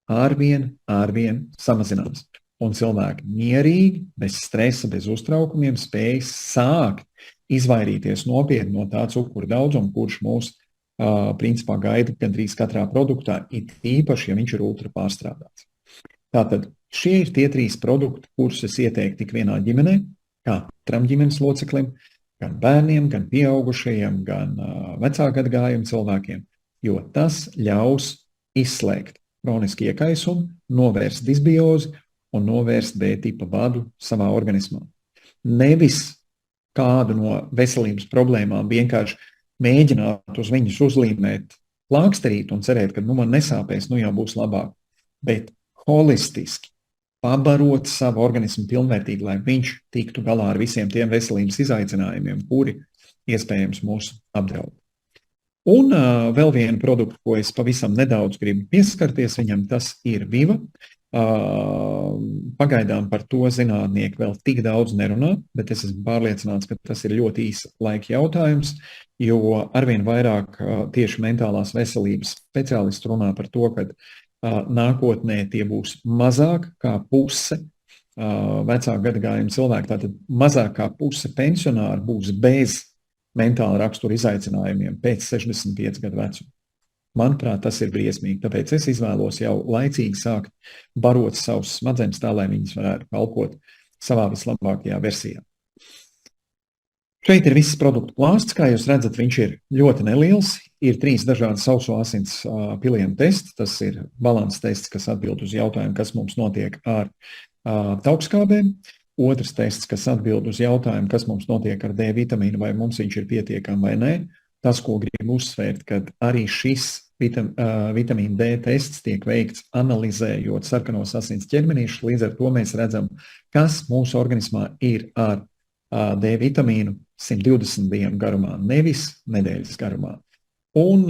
ārvien samazinās. Un cilvēki mierīgi, bez stresa, bez uztraukumiem spēj sākt izvairīties nopietni no tā cukura daudzuma, kurš mūs principā gaida gandrīz katrā produktā, it īpaši, ja viņš ir ultra pārstrādāts. Tātad šie ir tie 3 produkti, kurus es ieteiktu tik vienā ģimenē, katram ģimenes loceklim, gan bērniem, gan pieaugušajiem, gan vecāku gadagājumu cilvēkiem, jo tas ļaus izslēgt kronisku iekaisumu, novērst disbiozi un novērst B tipa badu savā organismā. Nevis kādu no veselības problēmām vienkārši mēģināt uz viņus uzlīmēt plāksterīt un cerēt, ka man nesāpēs, jau būs labāk, bet holistiski pabarot savu organismu pilnvērtīgi, lai viņš tiktu galā ar visiem tiem veselības izaicinājumiem, kuri iespējams mūs apdraud. Un vēl vienu produktu, ko es pavisam nedaudz gribu pieskarties viņam, tas ir Viva. Pagaidām par to zinātnieki vēl tik daudz nerunā, bet es esmu pārliecināts, ka tas ir ļoti īsa laika jautājums, jo arvien vairāk tieši mentālās veselības speciālisti runā par to, ka nākotnē tie būs mazāk kā puse vecāku gadagājumu cilvēku, tātad mazāk kā puse pensionāru būs bez mentāla rakstura izaicinājumiem pēc 65 gadu vecuma. Manuprāt, tas ir briesmīgi, tāpēc es izvēlos jau laicīgi sākt barot savus smadzenes tā, lai viņas varētu kalpot savā vislabākajā versijā. Šeit ir viss produktu klāsts, kā jūs redzat, viņš ir ļoti neliels. Ir 3 dažādi sauso asins pilienu testi. Tas ir balanss tests, kas atbild uz jautājumu, kas mums notiek ar taukskābēm. Otrs tests, kas atbild uz jautājumu, kas mums notiek ar D vitamīnu, vai mums viņš ir pietiekami vai nē. Tas, ko gribu uzsvērt, kad arī šis vitamīna D tests tiek veikts analizējot sarkanos asins ķermenīšus, līdz ar to mēs redzam, kas mūsu organismā ir ar D vitamīnu 120 dienu garumā, nevis nedēļas garumā. Un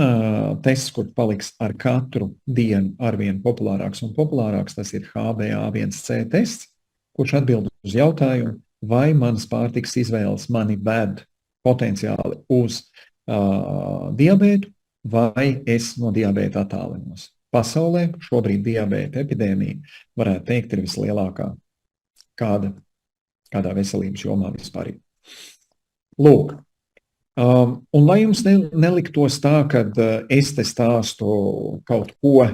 tests, kur paliks ar katru dienu arvien populārāks un populārāks, tas ir HbA1c tests, kurš atbild uz jautājumu, vai manas pārtikas izvēles mani ved potenciāli uz diabētu, vai es no diabēta attālinos. Pasaulē šobrīd diabēta epidēmija, varētu teikt, ir vislielākā kādā veselības jomā vispār. Lūk, un lai jums neliktos tā, kad es te stāstu kaut ko,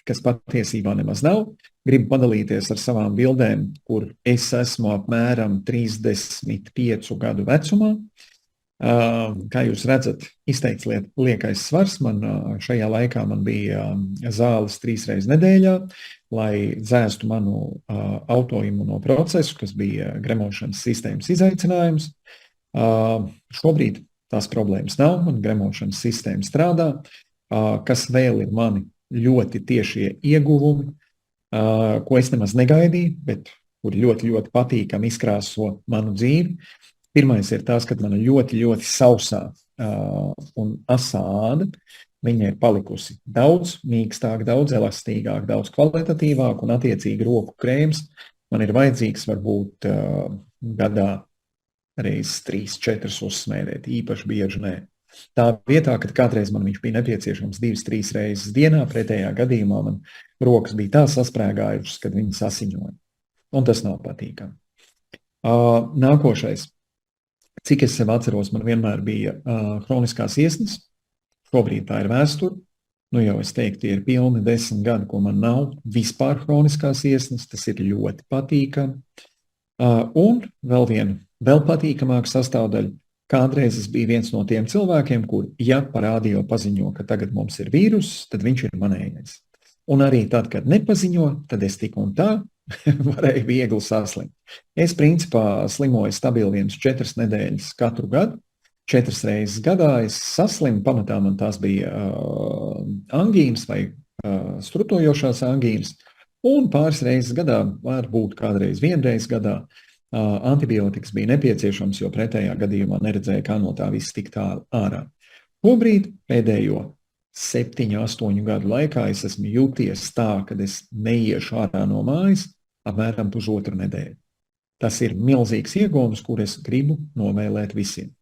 kas patiesībā nemaz nav, gribu padalīties ar savām bildēm, kur es esmu apmēram 35 gadu vecumā. Kā jūs redzat, izteikts liekais svars. Šajā laikā man bija zāles 3 reizes nedēļā, lai dzēstu manu autoimuno procesu, kas bija gremošanas sistēmas izaicinājums. Šobrīd tās problēmas nav, man gremošanas sistēma strādā. Kas vēl ir mani ļoti tiešie ieguvumi, ko es nemaz negaidīju, bet kur ļoti, ļoti patīkami izkrāso manu dzīvi. Pirmais ir tas, ka mana ļoti, ļoti sausā un asā āda, viņa ir palikusi daudz mīkstāk, daudz elastīgāk, daudz kvalitatīvāk, un attiecīgi roku krēms man ir vajadzīgs varbūt gadā reizes 3-4 uzsmērēt, īpaši bieži nē. Tā vietā, kad kādreiz man viņš bija nepieciešams 2-3 reizes dienā, pretējā gadījumā man rokas bija tā sasprēgājušas, kad viņas asiņoja. Un tas nav patīkami. Nākošais. Cik es sev atceros, man vienmēr bija hroniskās iesnas. Šobrīd tā ir vēsture. Nu jau es teiktu, tie ir pilni 10 gadi, ko man nav vispār hroniskās iesnas. Tas ir ļoti patīkami. Un vēl patīkamāka sastāvdaļa. Kādreiz es biju viens no tiem cilvēkiem, kur, ja pa radio paziņo, ka tagad mums ir vīrus, tad viņš ir manējais. Un arī tad, kad nepaziņo, tad es tik un tā varēju viegli saslimt. Es principā slimoju stabili 4 nedēļas katru gadu. 4 reizes gadā es saslimu, pamatā man tās bija angīnas vai strutojošās angīnas, un pāris reizes gadā, varbūt kādreiz vienreiz gadā, antibiotikas bija nepieciešams, jo pretējā gadījumā neredzēja, kā no tā viss tik tālu ārā. Šobrīd pēdējo 7-8 gadu laikā es esmu jūties tā, kad es neiešu ārā no mājas apmēram pusotru nedēļu. Tas ir milzīgs iegūms, kur es gribu novēlēt visiem.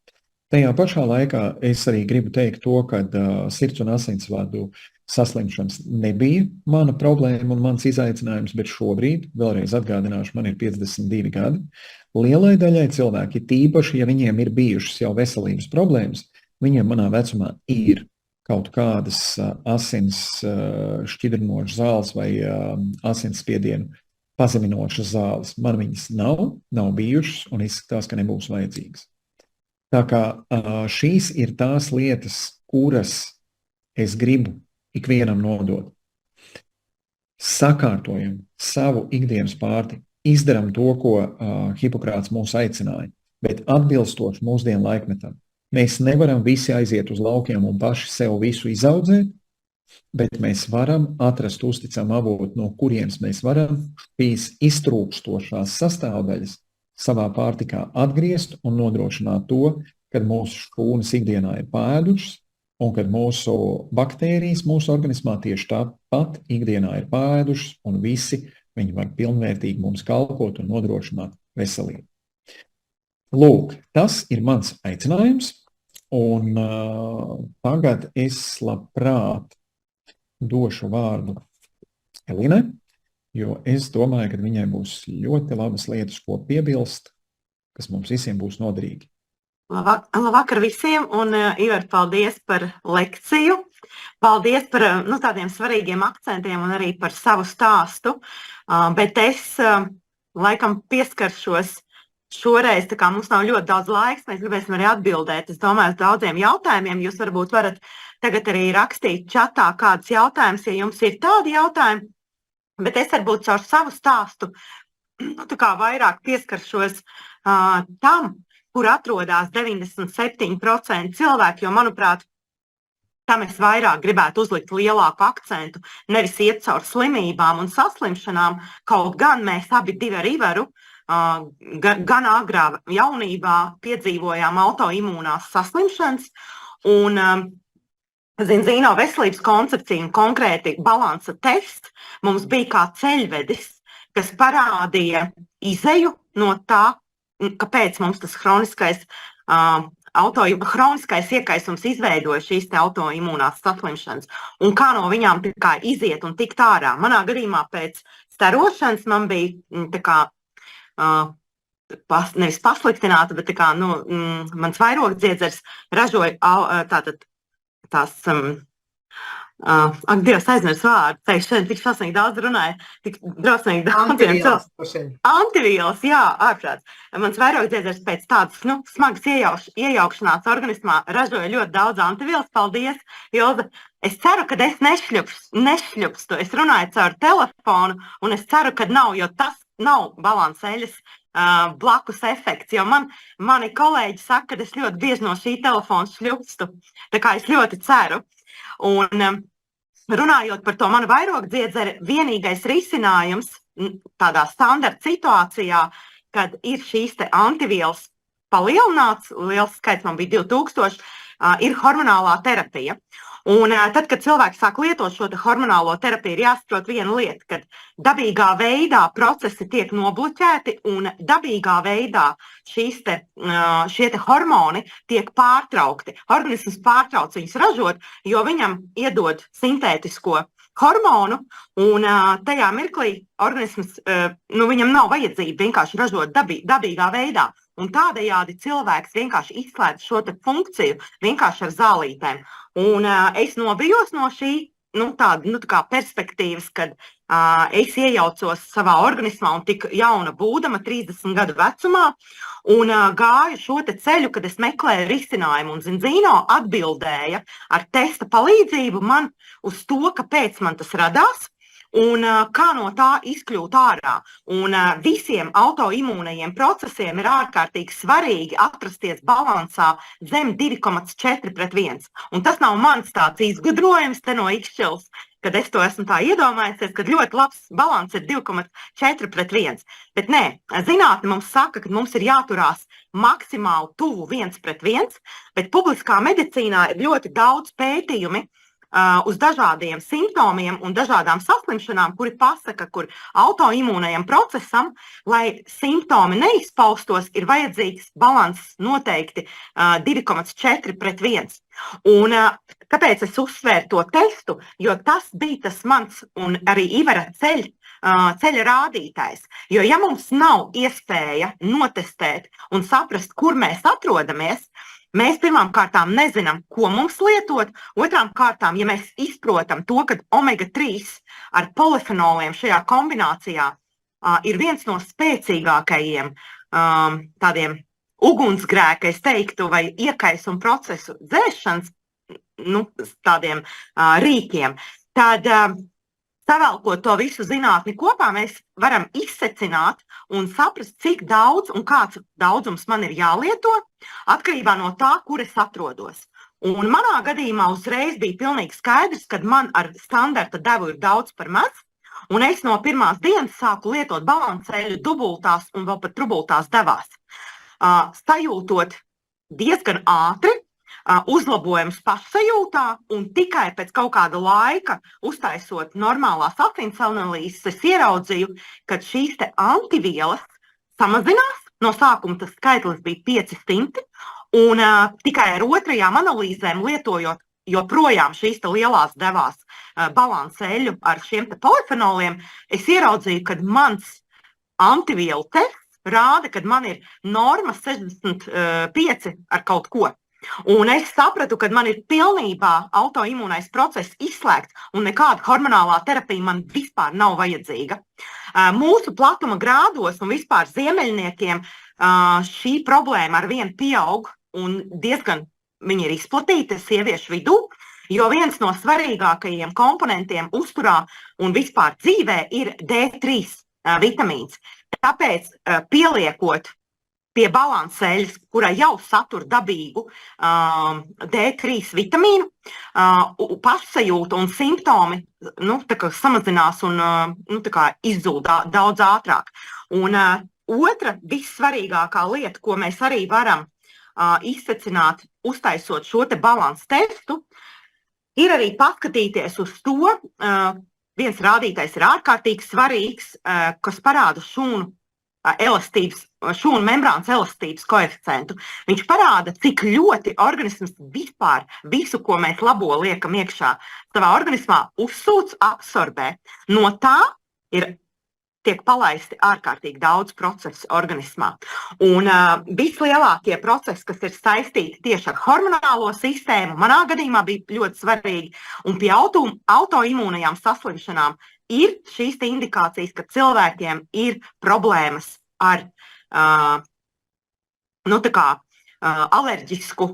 Tajā pašā laikā es arī gribu teikt to, ka sirds un asinsvadu saslimšanas nebija mana problēma un mans izaicinājums, bet šobrīd, vēlreiz atgādināšu, man ir 52 gadi. Lielai daļai cilvēki, tīpaši, ja viņiem ir bijušas jau veselības problēmas, viņiem manā vecumā ir kaut kādas asins šķidrinošas zāles vai asinsspiedienu pazeminošas zāles. Man viņas nav bijušas un izskatās, ka nebūs vajadzīgas. Tā kā šīs ir tās lietas, kuras es gribu ikvienam nodot. Sakārtojam savu ikdienas pārtiku, izdaram to, ko Hipokrāts mūs aicināja, bet atbilstoši mūsdienu laikmetam. Mēs nevaram visi aiziet uz laukiem un paši sev visu izaudzēt, bet mēs varam atrast uzticamu avotu, no kurienes mēs varam šīs iztrūkstošās sastāvdaļas savā pārtikā atgriezt un nodrošināt to, kad mūsu šūnas ikdienā ir pāēdušas, un kad mūsu baktērijas mūsu organismā tieši tāpat ikdienā ir pāēdušas, un visi viņi var pilnvērtīgi mums kalpot un nodrošināt veselību. Lūk, tas ir mans aicinājums, un tagad es labprāt došu vārdu Elinai, jo es domāju, ka viņai būs ļoti labas lietas, ko piebilst, kas mums visiem būs noderīgi. Labvakar visiem, un Iver, paldies par lekciju, paldies par tādiem svarīgiem akcentiem un arī par savu stāstu, bet es laikam pieskaršos šoreiz, tā kā mums nav ļoti daudz laiks, mēs gribēsim arī atbildēt, es domāju, uz daudziem jautājumiem, jūs varbūt varat tagad arī rakstīt čatā kādus jautājumus, ja jums ir tādi jautājumi, bet es varbūt caur savu stāstu tā kā vairāk pieskaršos tam, kur atrodas 97% cilvēki, jo, manuprāt, tam es vairāk gribētu uzlikt lielāku akcentu, nevis iet caur slimībām un saslimšanām, kaut gan mēs abi divi ar Iveru gan agrā jaunībā piedzīvojām autoimūnās saslimšanas, un Zino veselības koncepcija un konkrēti balansa tests mums bija kā ceļvedis, kas parādīja izeju no tā, kāpēc mums tas hroniskais iekaisums izveidoja šīs autoimūnās saslimšanas un kā no viņām iziet un tikt ārā. Manā gadījumā pēc starošanas man bija nevis pasliktināta, bet mans vairogdziedzers ražoja tās ak, Dievs, aizmirsu vārdu. Šodien tik šausmīgi daudz runāja, tik drausmīgi daudz. Antivīlas, jā, ārprāts. Mans vairogdziedzers pēc tādas smagas iejaukšanās organismā ražoja ļoti daudz antivīlas. Paldies, Ilze. Es ceru, ka es nešļupstu. Es runāju caur telefonu, un es ceru, ka nav, jo tas nav balanseļas blakus efekts, jo mani kolēģi saka, ka es ļoti bieži no šī telefona šļupstu. Tā kā es ļoti ceru. Un runājot par to manu vairogdziedzeri, vienīgais risinājums tādā standarta situācijā, kad ir šīs te antivielas palielināts, liels skaits man bija 2000, ir hormonālā terapija. Un tad, kad cilvēks sāk lietot šo hormonālo terapiju, ir jāsaprot viena lieta, ka dabīgā veidā procesi tiek nobloķēti un dabīgā veidā šie hormoni tiek pārtraukti. Organisms pārtrauc viņus ražot, jo viņam iedod sintētisko hormonu, un tajā mirklī organisms, viņam nav vajadzība vienkārši ražot dabīgā veidā. Un tādējādi cilvēks vienkārši izslēdz šo funkciju vienkārši ar zālītēm. Un es nobijos no šī tā perspektīvas, kad es iejaucos savā organismā un tik jauna būdama, 30 gadu vecumā, un gāju šo ceļu, kad es meklēju risinājumu. Un Zinzino atbildēja ar testa palīdzību man uz to, kāpēc man tas radās. Un kā no tā izkļūt ārā. Un visiem autoimūnajiem procesiem ir ārkārtīgi svarīgi atrasties balansā zem 2,4:1. Un tas nav mans tāds izgudrojums te no Ikšķils, kad es to esmu tā iedomājusies, kad ļoti labs balans ir 2,4:1. Bet nē, zinātne mums saka, ka mums ir jāturās maksimāli tuvu 1:1, bet publiskā medicīnā ir ļoti daudz pētījumi uz dažādiem simptomiem un dažādām saslimšanām, kuri pasaka, kur autoimūnajam procesam, lai simptomi neizpaustos, ir vajadzīgs balanss noteikti 2,4:1. Un kāpēc es uzsvēru to testu? Jo tas bija tas mans un arī Ivara ceļa rādītājs. Jo ja mums nav iespēja notestēt un saprast, kur mēs atrodamies, mēs pirmām kārtām nezinām, ko mums lietot. Otrām kārtām, ja mēs izprotam to, ka omega-3 ar polifenoliem šajā kombinācijā ir viens no spēcīgākajiem tādiem ugunsgrēka, es teiktu, vai iekaisuma procesu dzēšanas tādiem rīkiem, tad savēlkot to visu zinātni kopā, mēs varam izsecināt un saprast, cik daudz un kāds daudzums man ir jālieto, atkarībā no tā, kur es atrodos. Un manā gadījumā uzreiz bija pilnīgi skaidrs, ka man ar standarta devu ir daudz par maz, un es no pirmās dienas sāku lietot balansēļu dubultās un vēl pat trubultās devās. Sajūtot diezgan ātri, uzlabojums pašsajūtā, un tikai pēc kaut kāda laika, uztaisot normālās asins analīzes, es ieraudzīju, ka šīs antivielas samazinās. No sākuma tas skaitlis bija 500, un tikai ar otrajām analīzēm lietojot joprojām šīs lielās devās balansēļu ar šiem polifenoliem, es ieraudzīju, ka mans antivielu tests rāda, ka man ir norma 65 ar kaut ko. Un es sapratu, ka man ir pilnībā autoimūnais process izslēgts un nekāda hormonālā terapija man vispār nav vajadzīga. Mūsu platuma grādos un vispār ziemeļniekiem šī problēma ar vienu pieaug un diezgan viņa ir izplatīta sieviešu vidū, jo viens no svarīgākajiem komponentiem uzturā un vispār dzīvē ir D3 vitamīns. Tāpēc pieliekot pie balansēļas, kura jau satur dabīgu D3 vitamīnu, pašsajūta un simptomi samazinās un izzūd daudz ātrāk. Un otra vissvarīgākā lieta, ko mēs arī varam izsecināt, uztaisot šo balansu testu, ir arī paskatīties uz to, viens rādītājs ir ārkārtīgi svarīgs, kas parāda šūnu membrānas elastības koeficientu. Viņš parāda, cik ļoti organisms vispār visu, ko mēs labo liekam iekšā savā organismā, uzsūc, absorbē. No tā tiek palaisti ārkārtīgi daudz procesu organismā. Un vislielākie procesi, kas ir saistīti tieši ar hormonālo sistēmu, manā gadījumā bija ļoti svarīgi, un pie autoimūnajām saslimšanām ir šīs indikācijas, ka cilvēkiem ir problēmas ar alerģisku,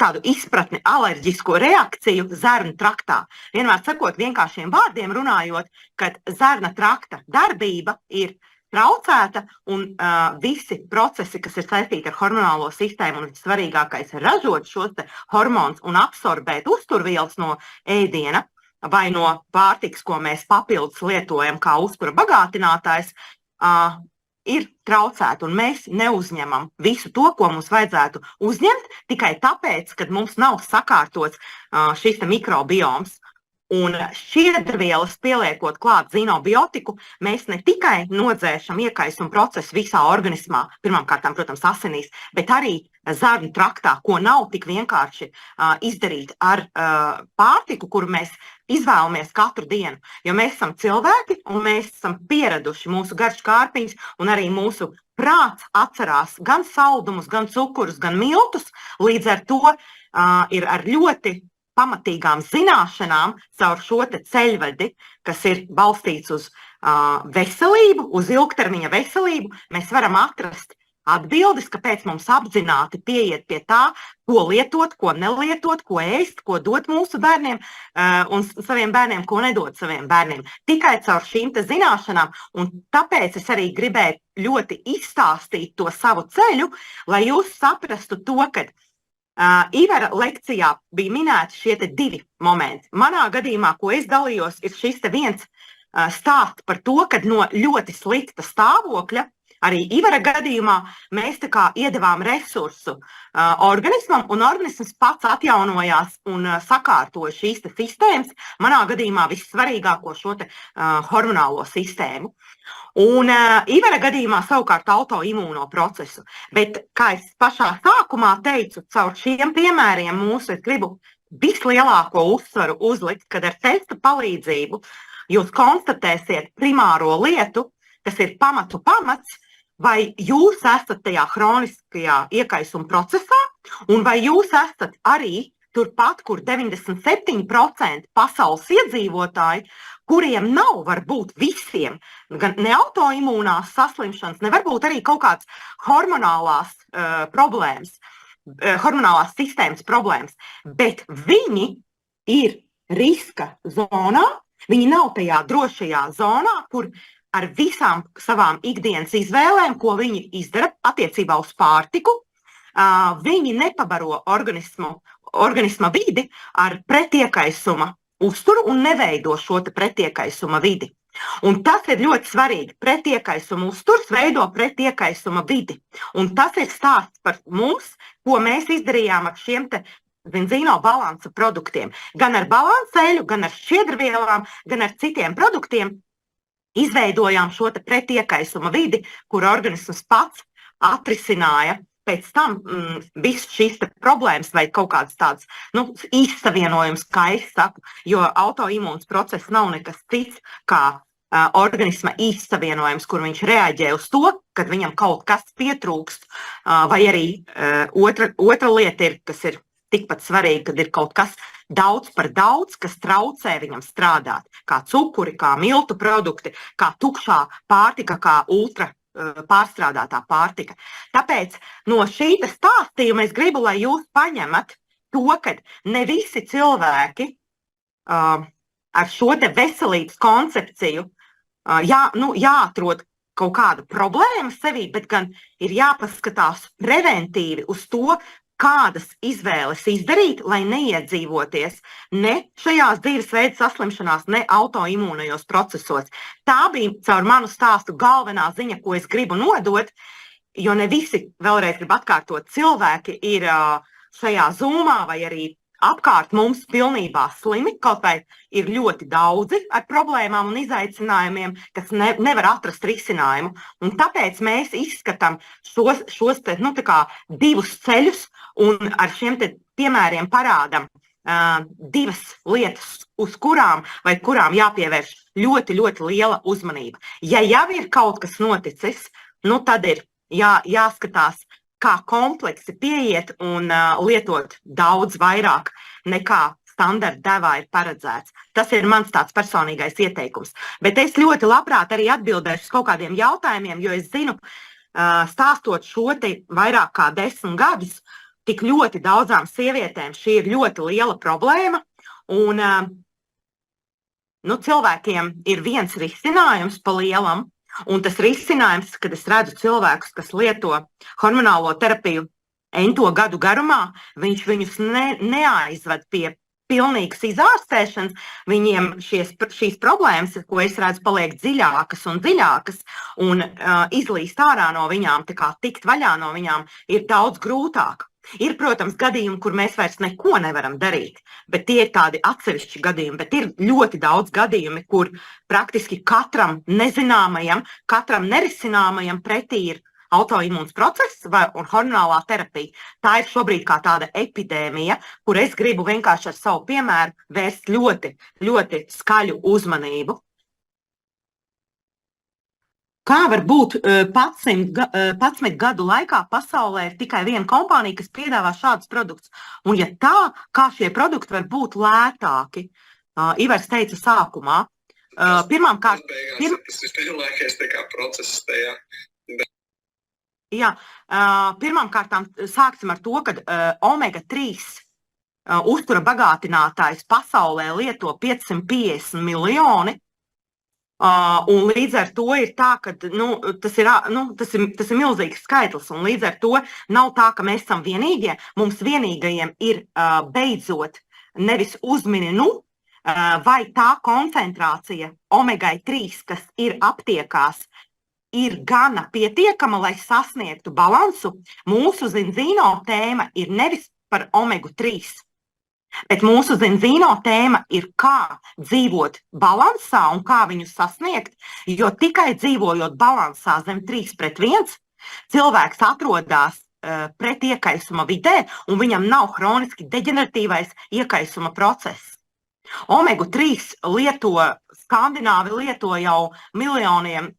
tādu izpratni, alerģisku reakciju zarnu traktā. Vienmēr sakot vienkāršiem vārdiem runājot, kad zarna trakta darbība ir traucēta un visi procesi, kas ir saistīti ar hormonālo sistēmu, un svarīgākais ir ražot šos hormonus un absorbēt uzturvielas no ēdiena, vai no pārtikas, ko mēs papildus lietojam kā uztura bagātinātājs, ir traucēti, un mēs neuzņemam visu to, ko mums vajadzētu uzņemt, tikai tāpēc, ka mums nav sakārtots šis mikrobioms. Un šķiedrvielas pieliekot klāt zinobiotiku, mēs ne tikai nodzēšam iekaisumu procesu visā organismā, pirmkārt, protams, asinīs, bet arī zarnu traktā, ko nav tik vienkārši izdarīt ar pārtiku, kuru mēs izvēlamies katru dienu. Jo mēs esam cilvēki un mēs esam pieraduši mūsu garš kārpiņas, un arī mūsu prāts atcerās gan saldumus, gan cukurus, gan miltus. Līdz ar to ir ar ļoti pamatīgām zināšanām caur šo ceļvedi, kas ir balstīts uz veselību, uz ilgtermiņa veselību, mēs varam atrast atbildes, kāpēc mums apzināti pieiet pie tā, ko lietot, ko nelietot, ko ēst, ko dot mūsu bērniem un saviem bērniem, ko nedot saviem bērniem. Tikai caur šīm zināšanām, un tāpēc es arī gribēju ļoti izstāstīt to savu ceļu, lai jūs saprastu to, ka Ivara lekcijā bija minēti šie divi momenti. Manā gadījumā, ko es dalījos, ir šis viens stāsts par to, ka no ļoti slikta stāvokļa, arī Ivara gadījumā, mēs tā kā iedevām resursu organismam, un organisms pats atjaunojās un sakārtoja šīs sistēmas, manā gadījumā vissvarīgāko šo hormonālo sistēmu. Un Ivara gadījumā savukārt autoimūno procesu. Bet, kā es pašā sākumā teicu, caur šiem piemēriem es gribu vislielāko uzsvaru uzlikt, kad ar testa palīdzību jūs konstatēsiet primāro lietu, kas ir pamatu pamats, vai jūs esat tajā hroniskajā iekaisuma procesā, un vai jūs esat arī turpat, kur 97% pasaules iedzīvotāji, kuriem nav varbūt visiem, gan ne autoimūnās saslimšanas, ne varbūt arī kaut kādas hormonālās problēmas, hormonālās sistēmas problēmas, bet viņi ir riska zonā, viņi nav tajā drošajā zonā, kur ar visām savām ikdienas izvēlēm, ko viņi izdara attiecībā uz pārtiku, viņi nepabaro organisma vidi ar pretiekaisuma uzturu un neveido šo pretiekaisuma vidi. Un tas ir ļoti svarīgi. Pretiekaisuma uzturs veido pretiekaisuma vidi. Un tas ir stāsts par mums, ko mēs izdarījām ar šiem benzīno balansa produktiem. Gan ar balansēļu, gan ar šķiedrvielām, gan ar citiem produktiem izveidojām šo pretiekaisuma vidi, kur organisms pats atrisināja pēc tam visu šīs problēmas vai kaut kādas tādas izsavienojums, kā es saku, jo autoimūns process nav nekas cits kā organisma izsavienojums, kur viņš reaģē uz to, kad viņam kaut kas pietrūkst, vai arī otra lieta ir, kas ir tikpat svarīga, kad ir kaut kas daudz par daudz, kas traucē viņam strādāt, kā cukuri, kā miltu produkti, kā tukšā pārtika, kā ultra pārstrādātā pārtika. Tāpēc no šī stāstījuma es gribu, lai jūs paņemat to, ka ne visi cilvēki ar šo veselības koncepciju jāatrod kaut kāda problēma sevī, bet gan ir jāpaskatās preventīvi uz to, kādas izvēles izdarīt, lai neiedzīvoties ne šajās dzīvesveida saslimšanās, ne autoimūnajos procesos. Tā bija caur manu stāstu galvenā ziņa, ko es gribu nodot, jo ne visi, vēlreiz gribu atkārtot, cilvēki ir šajā Zoomā vai arī apkārt mums pilnībā slimi, kaut vai ir ļoti daudzi ar problēmām un izaicinājumiem, kas nevar atrast risinājumu. Un tāpēc mēs izskatām šos divus ceļus un ar šiem piemēriem parādam divas lietas, uz kurām jāpievērš ļoti, ļoti liela uzmanība. Ja jau ir kaut kas noticis, tad ir jāskatās, kā kompleksi pieiet un lietot daudz vairāk nekā standarta devā ir paredzēts. Tas ir mans tāds personīgais ieteikums. Bet es ļoti labprāt arī atbildēšu uz kaut kādiem jautājumiem, jo es zinu, stāstot šo vairāk kā 10 gadus, tik ļoti daudzām sievietēm šī ir ļoti liela problēma. Un cilvēkiem ir viens risinājums pa lielam. Un tas risinājums, kad es redzu cilvēkus, kas lieto hormonālo terapiju ento gadu garumā, viņš viņus neaizved pie pilnīgas izārstēšanas, viņiem šīs problēmas, ko es redzu, paliek dziļākas un dziļākas, un izlīst ārā no viņām, tā kā tikt vaļā no viņām, ir daudz grūtāk. Ir, protams, gadījumi, kur mēs vairs neko nevaram darīt, bet tie ir tādi atsevišķi gadījumi, bet ir ļoti daudz gadījumi, kur praktiski katram nezināmajam, katram nerisināmajam pretī ir autoimūns process un hormonālā terapija. Tā ir šobrīd kā tāda epidēmija, kur es gribu vienkārši ar savu piemēru vērst ļoti, ļoti skaļu uzmanību. Kā var būt 11 gadu laikā pasaulē ir tikai viena kompānija, kas piedāvā šādus produktus? Un ja tā, kā šie produkti var būt lētāki? Ivars teica sākumā. Pirmkārt, tas vislielākais process tajā. Jā, pirmkārt, sāksim ar to, ka omega-3 uztura bagātinātājs pasaulē lieto 550 miljoni. Un līdz ar to ir tā, ka tas ir milzīgs skaitlis. Un līdz ar to nav tā, ka mēs esam vienīgie. Mums vienīgajiem ir beidzot nevis uzmini, vai tā koncentrācija omega-3, kas ir aptiekās, ir gana pietiekama, lai sasniegtu balansu. Mūsu zinzīno tēma ir nevis par omega-3. Bet mūsu zinzīno tēma ir, kā dzīvot balansā un kā viņu sasniegt, jo tikai dzīvojot balansā zem 3:1, cilvēks atrodas pret iekaisuma vidē un viņam nav hroniski deģeneratīvais iekaisuma process. Omega-3 Skandināvi lieto jau miljoniem,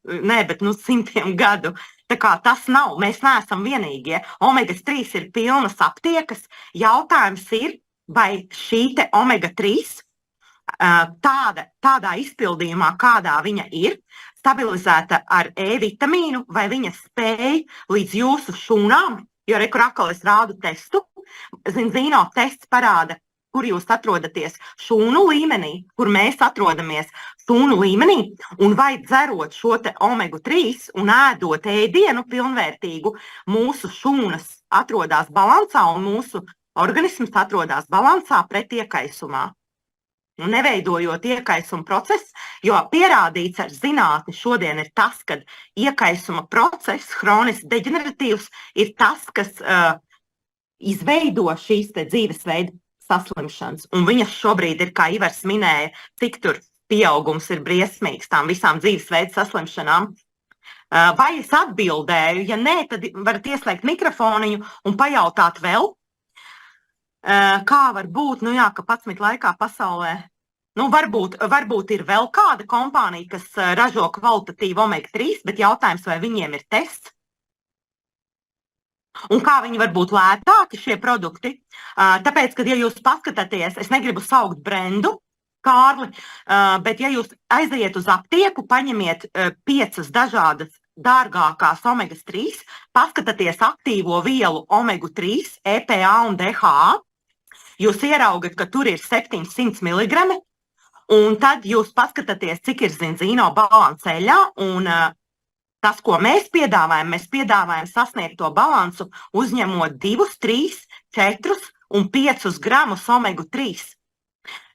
bet simtiem gadu. Tā kā tas nav, mēs neesam vienīgie. Omega-3 ir pilnas aptiekas. Jautājums ir, vai šī te omega-3 tādā izpildījumā, kādā viņa ir, stabilizēta ar E-vitamīnu, vai viņa spēj līdz jūsu šūnām, jo rekur atkal es rādu testu, zinzīno tests parāda, kur jūs atrodaties šūnu līmenī, kur mēs atrodamies šūnu līmenī, un vai dzerot šo te omega-3 un ēdot ēdienu pilnvērtīgu, mūsu šūnas atrodas balansā un mūsu organisms atrodas balansā pret iekaisumā. Un neveidojot iekaisuma procesu, jo pierādīts ar zinātni šodien ir tas, ka iekaisuma process, hroniski deģeneratīvs, ir tas, kas izveido šīs te dzīvesveidu saslimšanas. Un viņas šobrīd ir, kā Ivars minēja, cik tur pieaugums ir briesmīgs tām visām dzīvesveidu saslimšanām. Vai es atbildēju? Ja nē, tad varat ieslēgt mikrofoniņu un pajautāt vēl. Kā var būt, ka 11 laikā pasaulē, varbūt ir vēl kāda kompānija, kas ražo kvalitatīvu omega-3, bet jautājums, vai viņiem ir tests? Un kā viņi var būt lētāki šie produkti? Tāpēc, ka, ja jūs paskatāties, es negribu saukt brendu, Kārli, bet ja jūs aiziet uz aptieku, paņemiet 5 dažādas dārgākās omega-3, paskatāties aktīvo vielu omega-3, EPA un DHA, jūs ieraugat, ka tur ir 700 mg, un tad jūs paskatāties, cik ir zinzīno balanceļā, un tas, ko mēs piedāvājam sasniegt to balansu, uzņemot 2, 3, 4 un 5 gramus omega-3.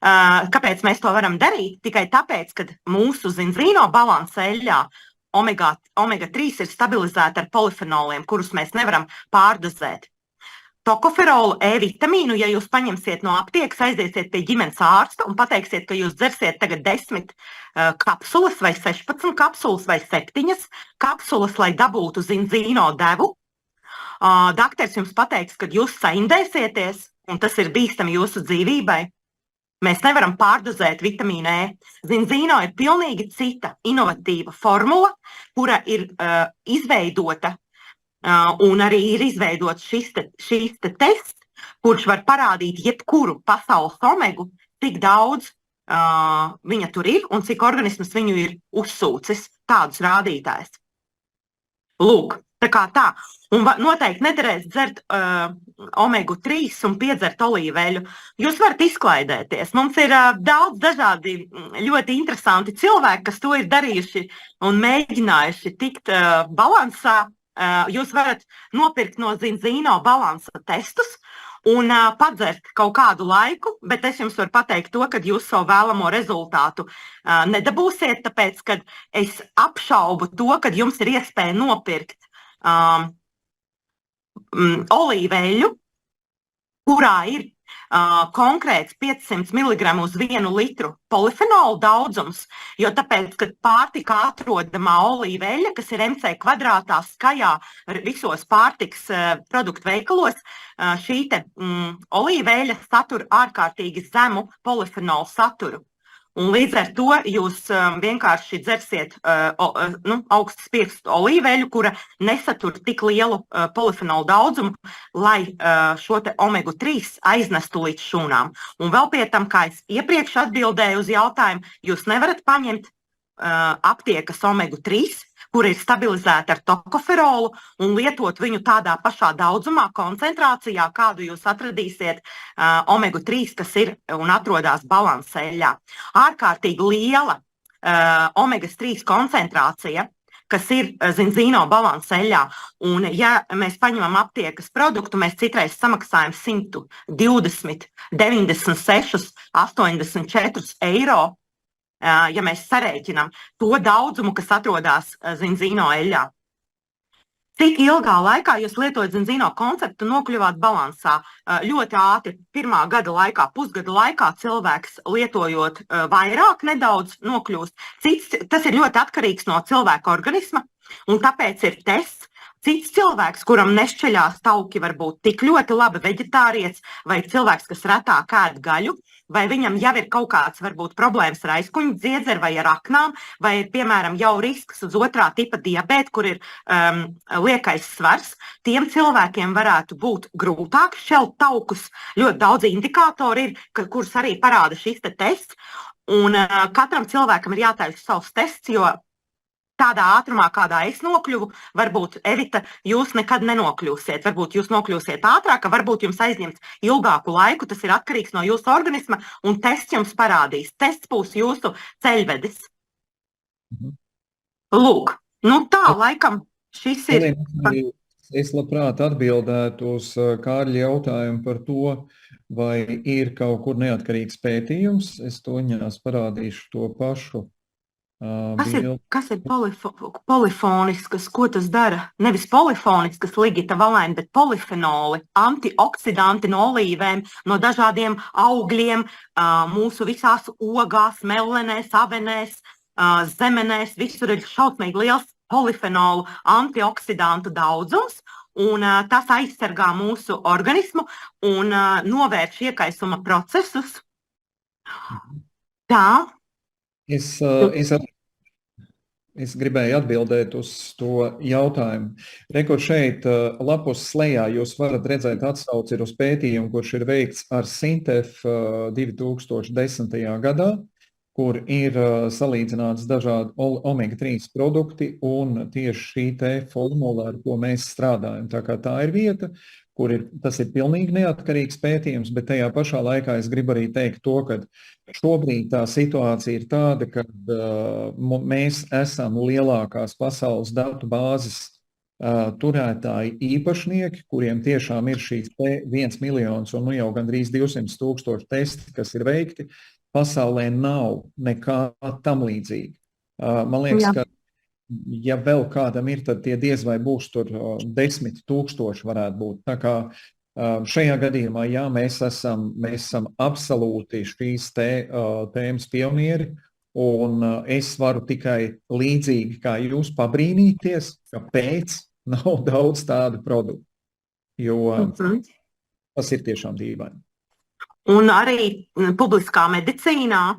Kāpēc mēs to varam darīt? Tikai tāpēc, ka mūsu zinzīno balanceļā omega-3 ir stabilizēta ar polifenoliem, kurus mēs nevaram pārdozēt. Tokoferolu, E-vitamīnu, ja jūs paņemsiet no aptiekas, aiziesiet pie ģimenes ārsta un pateiksiet, ka jūs dzersiet tagad 10 kapsulas vai 16 kapsulas vai 7 kapsulas, lai dabūtu zinzīno devu. Daktars jums pateiks, ka jūs saindēsieties, un tas ir bīstami jūsu dzīvībai. Mēs nevaram pārdozēt vitamīnu E. Zinzīno ir pilnīgi cita inovatīva formula, kura ir izveidota un arī ir izveidots šīs te tests, kurš var parādīt jebkuru pasaules omegu, cik daudz viņa tur ir un cik organisms viņu ir uzsūcis, tādus rādītājus. Lūk, tā kā tā. Un noteikti nederēs dzert omega-3 un piedzert olīveļu. Jūs varat izklaidēties. Mums ir daudz dažādi ļoti interesanti cilvēki, kas to ir darījuši un mēģinājuši tikt balansā. Jūs varat nopirkt no zinzīno balansa testus un padzert kaut kādu laiku, bet es jums varu pateikt to, ka jūs savu vēlamo rezultātu nedabūsiet, tāpēc, ka es apšaubu to, ka jums ir iespēja nopirkt olīveļu, kurā ir konkrēts 500 mg uz 1 litru polifenolu daudzums, jo tāpēc, ka pārtika atrodamā olīveļa, kas ir MC kvadrātā skajā visos pārtikas produktu veikalos, šī te olīveļa satur ārkārtīgi zemu polifenolu saturu. Un līdz ar to jūs vienkārši dzersiet augstas spiekstas olīveļu, kura nesatur tik lielu polifenolu daudzumu, lai šo te omega-3 aiznestu līdz šūnām. Un vēl pie tam, kā es iepriekš atbildēju uz jautājumu, jūs nevarat paņemt aptiekas omega-3, kura ir stabilizēta ar tokoferolu, un lietot viņu tādā pašā daudzumā, koncentrācijā, kādu jūs atradīsiet omega-3, kas ir un atrodas balanseļā. Ārkārtīgi liela omega-3 koncentrācija, kas ir zinzīno balanseļā, un ja mēs paņemam aptiekas produktu, mēs citreiz samaksājam 120, 96, 84 eiro, ja mēs sarēķinām to daudzumu, kas atrodas zinzīno eļļā. Cik ilgā laikā jūs lietojat zinzīno konceptu nokļuvāt balansā? Ļoti ātri, pirmā gada laikā, pusgada laikā cilvēks lietojot vairāk nedaudz nokļūst. Tas ir ļoti atkarīgs no cilvēka organisma, un tāpēc ir tests. Cits cilvēks, kuram nešķeļās tauki, var būt tik ļoti labi veģetārietis, vai cilvēks, kas retāk ēd gaļu, vai viņam jau ir kaut kāds, varbūt, problēmas ar aizkuņu dziedzeri vai ar aknām, vai ir, piemēram, jau risks uz 2. tipa diabēta, kur ir liekais svars. Tiem cilvēkiem varētu būt grūtāk šķelt taukus. Ļoti daudz indikātori ir, kurus arī parāda šis te tests, un katram cilvēkam ir jātaisa savs tests, jo tādā ātrumā, kādā es nokļuvu, varbūt, Evita, jūs nekad nenokļūsiet. Varbūt jūs nokļūsiet ātrāk, varbūt jums aizņems ilgāku laiku, tas ir atkarīgs no jūsu organisma, un tests jums parādīs. Tests būs jūsu ceļvedis. Lūk, tā laikam šis ir... Es labprāt atbildētu uz Kārļa jautājumu par to, vai ir kaut kur neatkarīgs pētījums. Es to viņās parādīšu to pašu. Kas ir polifoniskas? Ko tas dara? Nevis polifoniskas ligita valaini, bet polifenoli, antioksidanti no olīvēm, no dažādiem augļiem, mūsu visās ogās, mellenēs, avenēs, zemenēs. Visur ir šausmīgi liels polifenolu antioksidantu daudzums, un tas aizsargā mūsu organismu un novērš iekaisuma procesus. Tā. Es gribēju atbildēt uz to jautājumu. Rekur šeit lapus lejā jūs varat redzēt atsauci uz pētījumu, kurš ir veikts ar Sintef 2010. gadā, kur ir salīdzināts dažādi omega-3 produkti un tieši šī te formula, ar ko mēs strādājam. Tā kā tā ir vieta, tas ir pilnīgi neatkarīgs pētījums, bet tajā pašā laikā es gribu arī teikt to, ka šobrīd tā situācija ir tāda, ka mēs esam lielākās pasaules datu bāzes turētāji īpašnieki, kuriem tiešām ir šīs 1 miljons un jau gandrīz 200,000 testi, kas ir veikti. Pasaulē nav nekā tam līdzīgi. Man liekas, ka ja vēl kādam ir, tad tie diez vai būs tur 10,000 varētu būt. Tā kā šajā gadījumā, jā, mēs esam absolūti šīs tēmas pionieri, un es varu tikai līdzīgi kā jūs pabrīnīties, kāpēc nav daudz tādu produktu, jo tas ir tiešām dīvaini. Un arī publiskā medicīnā,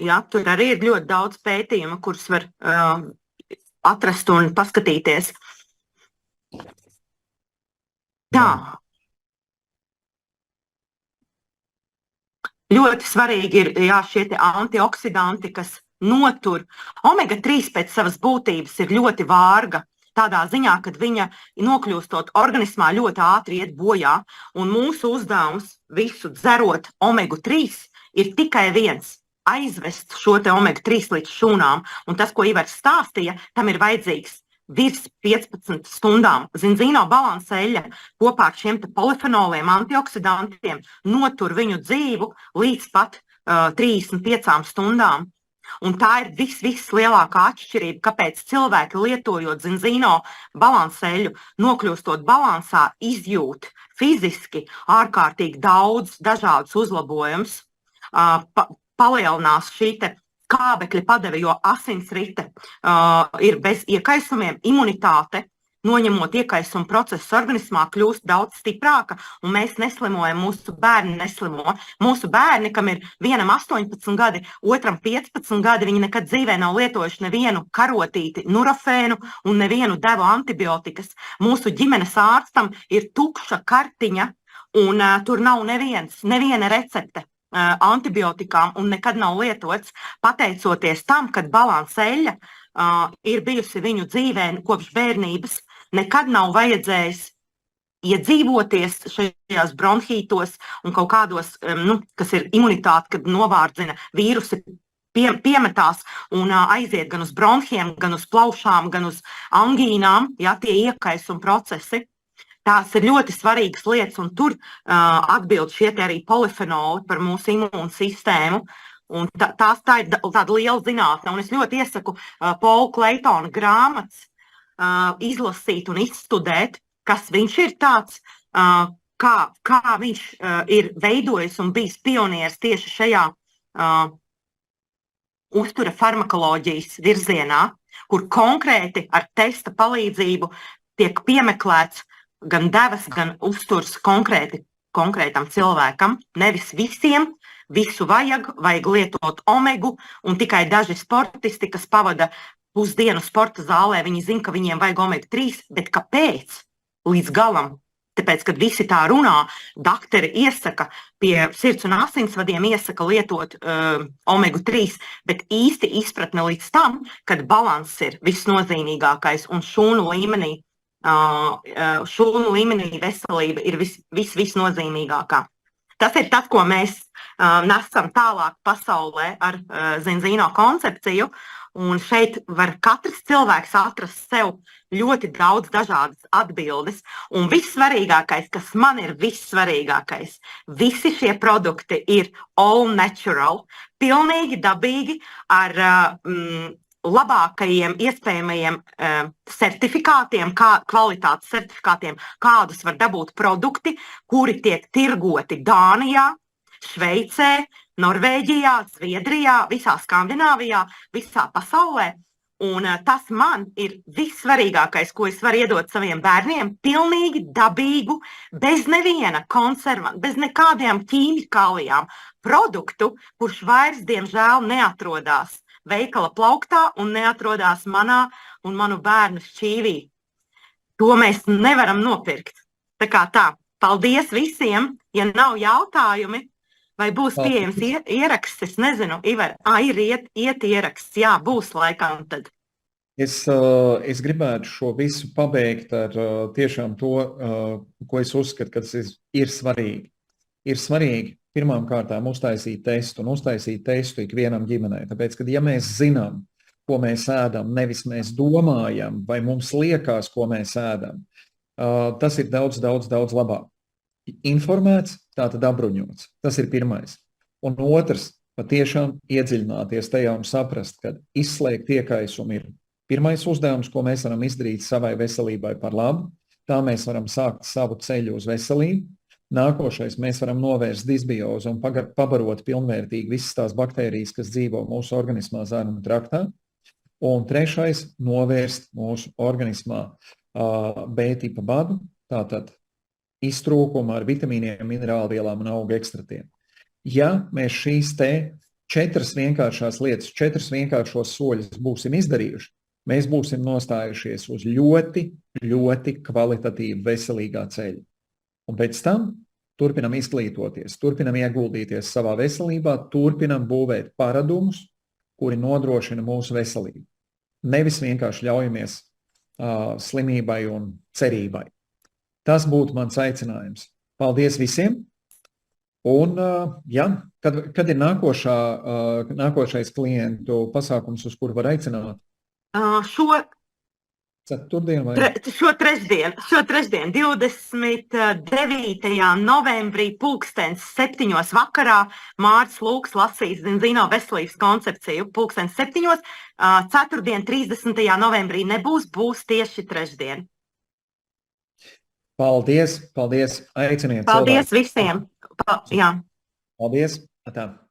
jā, tur arī ir ļoti daudz pētījumu, kurus var atrast un paskatīties. Tā. Ļoti svarīgi ir šie antioksidanti, kas notur. Omega-3 pēc savas būtības ir ļoti vārga. Tādā ziņā, ka viņa nokļūstot organismā ļoti ātri iet bojā. Un mūsu uzdevums visu dzerot omega-3 ir tikai viens. Aizvest šo te omega-3 līdz šūnām. Un tas, ko Ivars stāstīja, tam ir vajadzīgs virs 15 stundām. Zinzino balanseļa kopā ar šiem polifenoliem, antioksidantiem notur viņu dzīvu līdz pat 35 stundām. Un tā ir vislielākā atšķirība, kāpēc cilvēki, lietojot zinzino balanseļu, nokļūstot balansā, izjūt fiziski ārkārtīgi daudz dažādus uzlabojumus, palielinās šī kābekļa padeve, jo asinsrite ir bez iekaisumiem, imunitāte, noņemot iekaisumu procesu organismā, kļūst daudz stiprāka, un mēs neslimojam, mūsu bērni neslimo. Mūsu bērni, kam ir vienam 18 gadi, otram 15 gadi, viņi nekad dzīvē nav lietojuši nevienu karotīti, nurofēnu un nevienu devu antibiotikas. Mūsu ģimenes ārstam ir tukša kartiņa, un tur nav neviena recepte antibiotikām un nekad nav lietots, pateicoties tam, kad balanseļa ir bijusi viņu dzīvē kopš bērnības, nekad nav vajadzējis iedzīvoties šajās bronhītos un kaut kādos, kas ir imunitāte, kad novārdzina vīrusi piemetās un aiziet gan uz bronhiem, gan uz plaušām, gan uz angīnām, tie iekaisuma procesi. Tās ir ļoti svarīgas lietas, un tur atbild šie arī polifenoli par mūsu imūnsistēmu. Un tā ir tāda liela zinātne, un es ļoti iesaku Paula Kleitona grāmatas izlasīt un izstudēt, kas viņš ir tāds, kā viņš ir veidojis un bijis pionieris tieši šajā uztura farmakoloģijas virzienā, kur konkrēti ar testa palīdzību tiek piemeklēts gan devas, gan uzturs konkrētam cilvēkam, nevis visiem. Visu vajag lietot omegu, un tikai daži sportisti, kas pavada pusdienu sporta zālē, viņi zina, ka viņiem vajag omega-3, bet kāpēc? Līdz galam. Tāpēc, kad visi tā runā, dakteri iesaka, pie sirds un asinsvadiem iesaka lietot omegu-3, bet īsti izpratne līdz tam, kad balanss ir visnozīmīgākais un šūnu līmenī veselība ir visnozīmīgākā. Tas ir tas, ko mēs nesam tālāk pasaulē ar zinzino koncepciju, un šeit var katrs cilvēks atrast sev ļoti daudz dažādas atbildes, un vissvarīgākais, kas man ir vissvarīgākais, visi šie produkti ir all natural, pilnīgi dabīgi ar labākajiem iespējamajiem certifikātiem, kvalitātes certifikātiem, kādus var dabūt produkti, kuri tiek tirgoti Dānijā, Šveicē, Norvēģijā, Zviedrijā, visā Skandināvijā, visā pasaulē. Un tas man ir vissvarīgākais, ko es varu iedot saviem bērniem, pilnīgi dabīgu, bez neviena konservanta, bez nekādiem ķīmikālijām produktu, kurš vairs, diemžēl, neatrodās veikala plauktā un neatrodās manā un manu bērnu šķīvī. To mēs nevaram nopirkt. Tā, paldies visiem. Ja nav jautājumi, vai būs pieejams ieraksts, es nezinu, Ivar, ir ieraksts, jā, būs laikam tad. Es gribētu šo visu pabeigt ar tiešām to, ko es uzskatu, ka tas ir svarīgi. Ir svarīgi pirmām kārtām uztaisīt testu ikvienam ģimenei. Tāpēc, ka ja mēs zinām, ko mēs ēdam, nevis mēs domājam, vai mums liekas, ko mēs ēdam, tas ir daudz, daudz, daudz labāk. Informēts, tātad apbruņots. Tas ir pirmais. Un otrs, patiešām iedziļināties tajā un saprast, ka izslēgt iekaisumu ir pirmais uzdevums, ko mēs varam izdarīt savai veselībai par labu. Tā mēs varam sākt savu ceļu uz veselību. Nākošais, mēs varam novērst disbiozi un pabarot pilnvērtīgi visas tās baktērijas, kas dzīvo mūsu organismā zārnu traktā. Un trešais, novērst mūsu organismā B tipa badu, tātad iztrūkumu ar vitamīniem, minerālvielām un augu ekstratiem. Ja mēs šīs te 4 vienkāršās lietas, 4 vienkāršos soļus būsim izdarījuši, mēs būsim nostājušies uz ļoti, ļoti kvalitatīvu veselīgā ceļa. Un pēc tam turpinam izglītoties, turpinam ieguldīties savā veselībā, turpinam būvēt paradumus, kuri nodrošina mūsu veselību. Nevis vienkārši ļaujamies slimībai un cerībai. Tas būtu mans aicinājums. Paldies visiem! Un, kad ir nākošais klientu pasākums, uz kuru var aicināt? ceturtdien vai? Šo trešdienu, 29. novembrī, 7:00 vakarā, Mārcis Lūks lasīs Zino veselības koncepciju 7:00. Ceturtdien, 30. novembrī būs tieši trešdien. Paldies, aiciniet Paldies cilvēku. visiem! Jā. Paldies! Atā.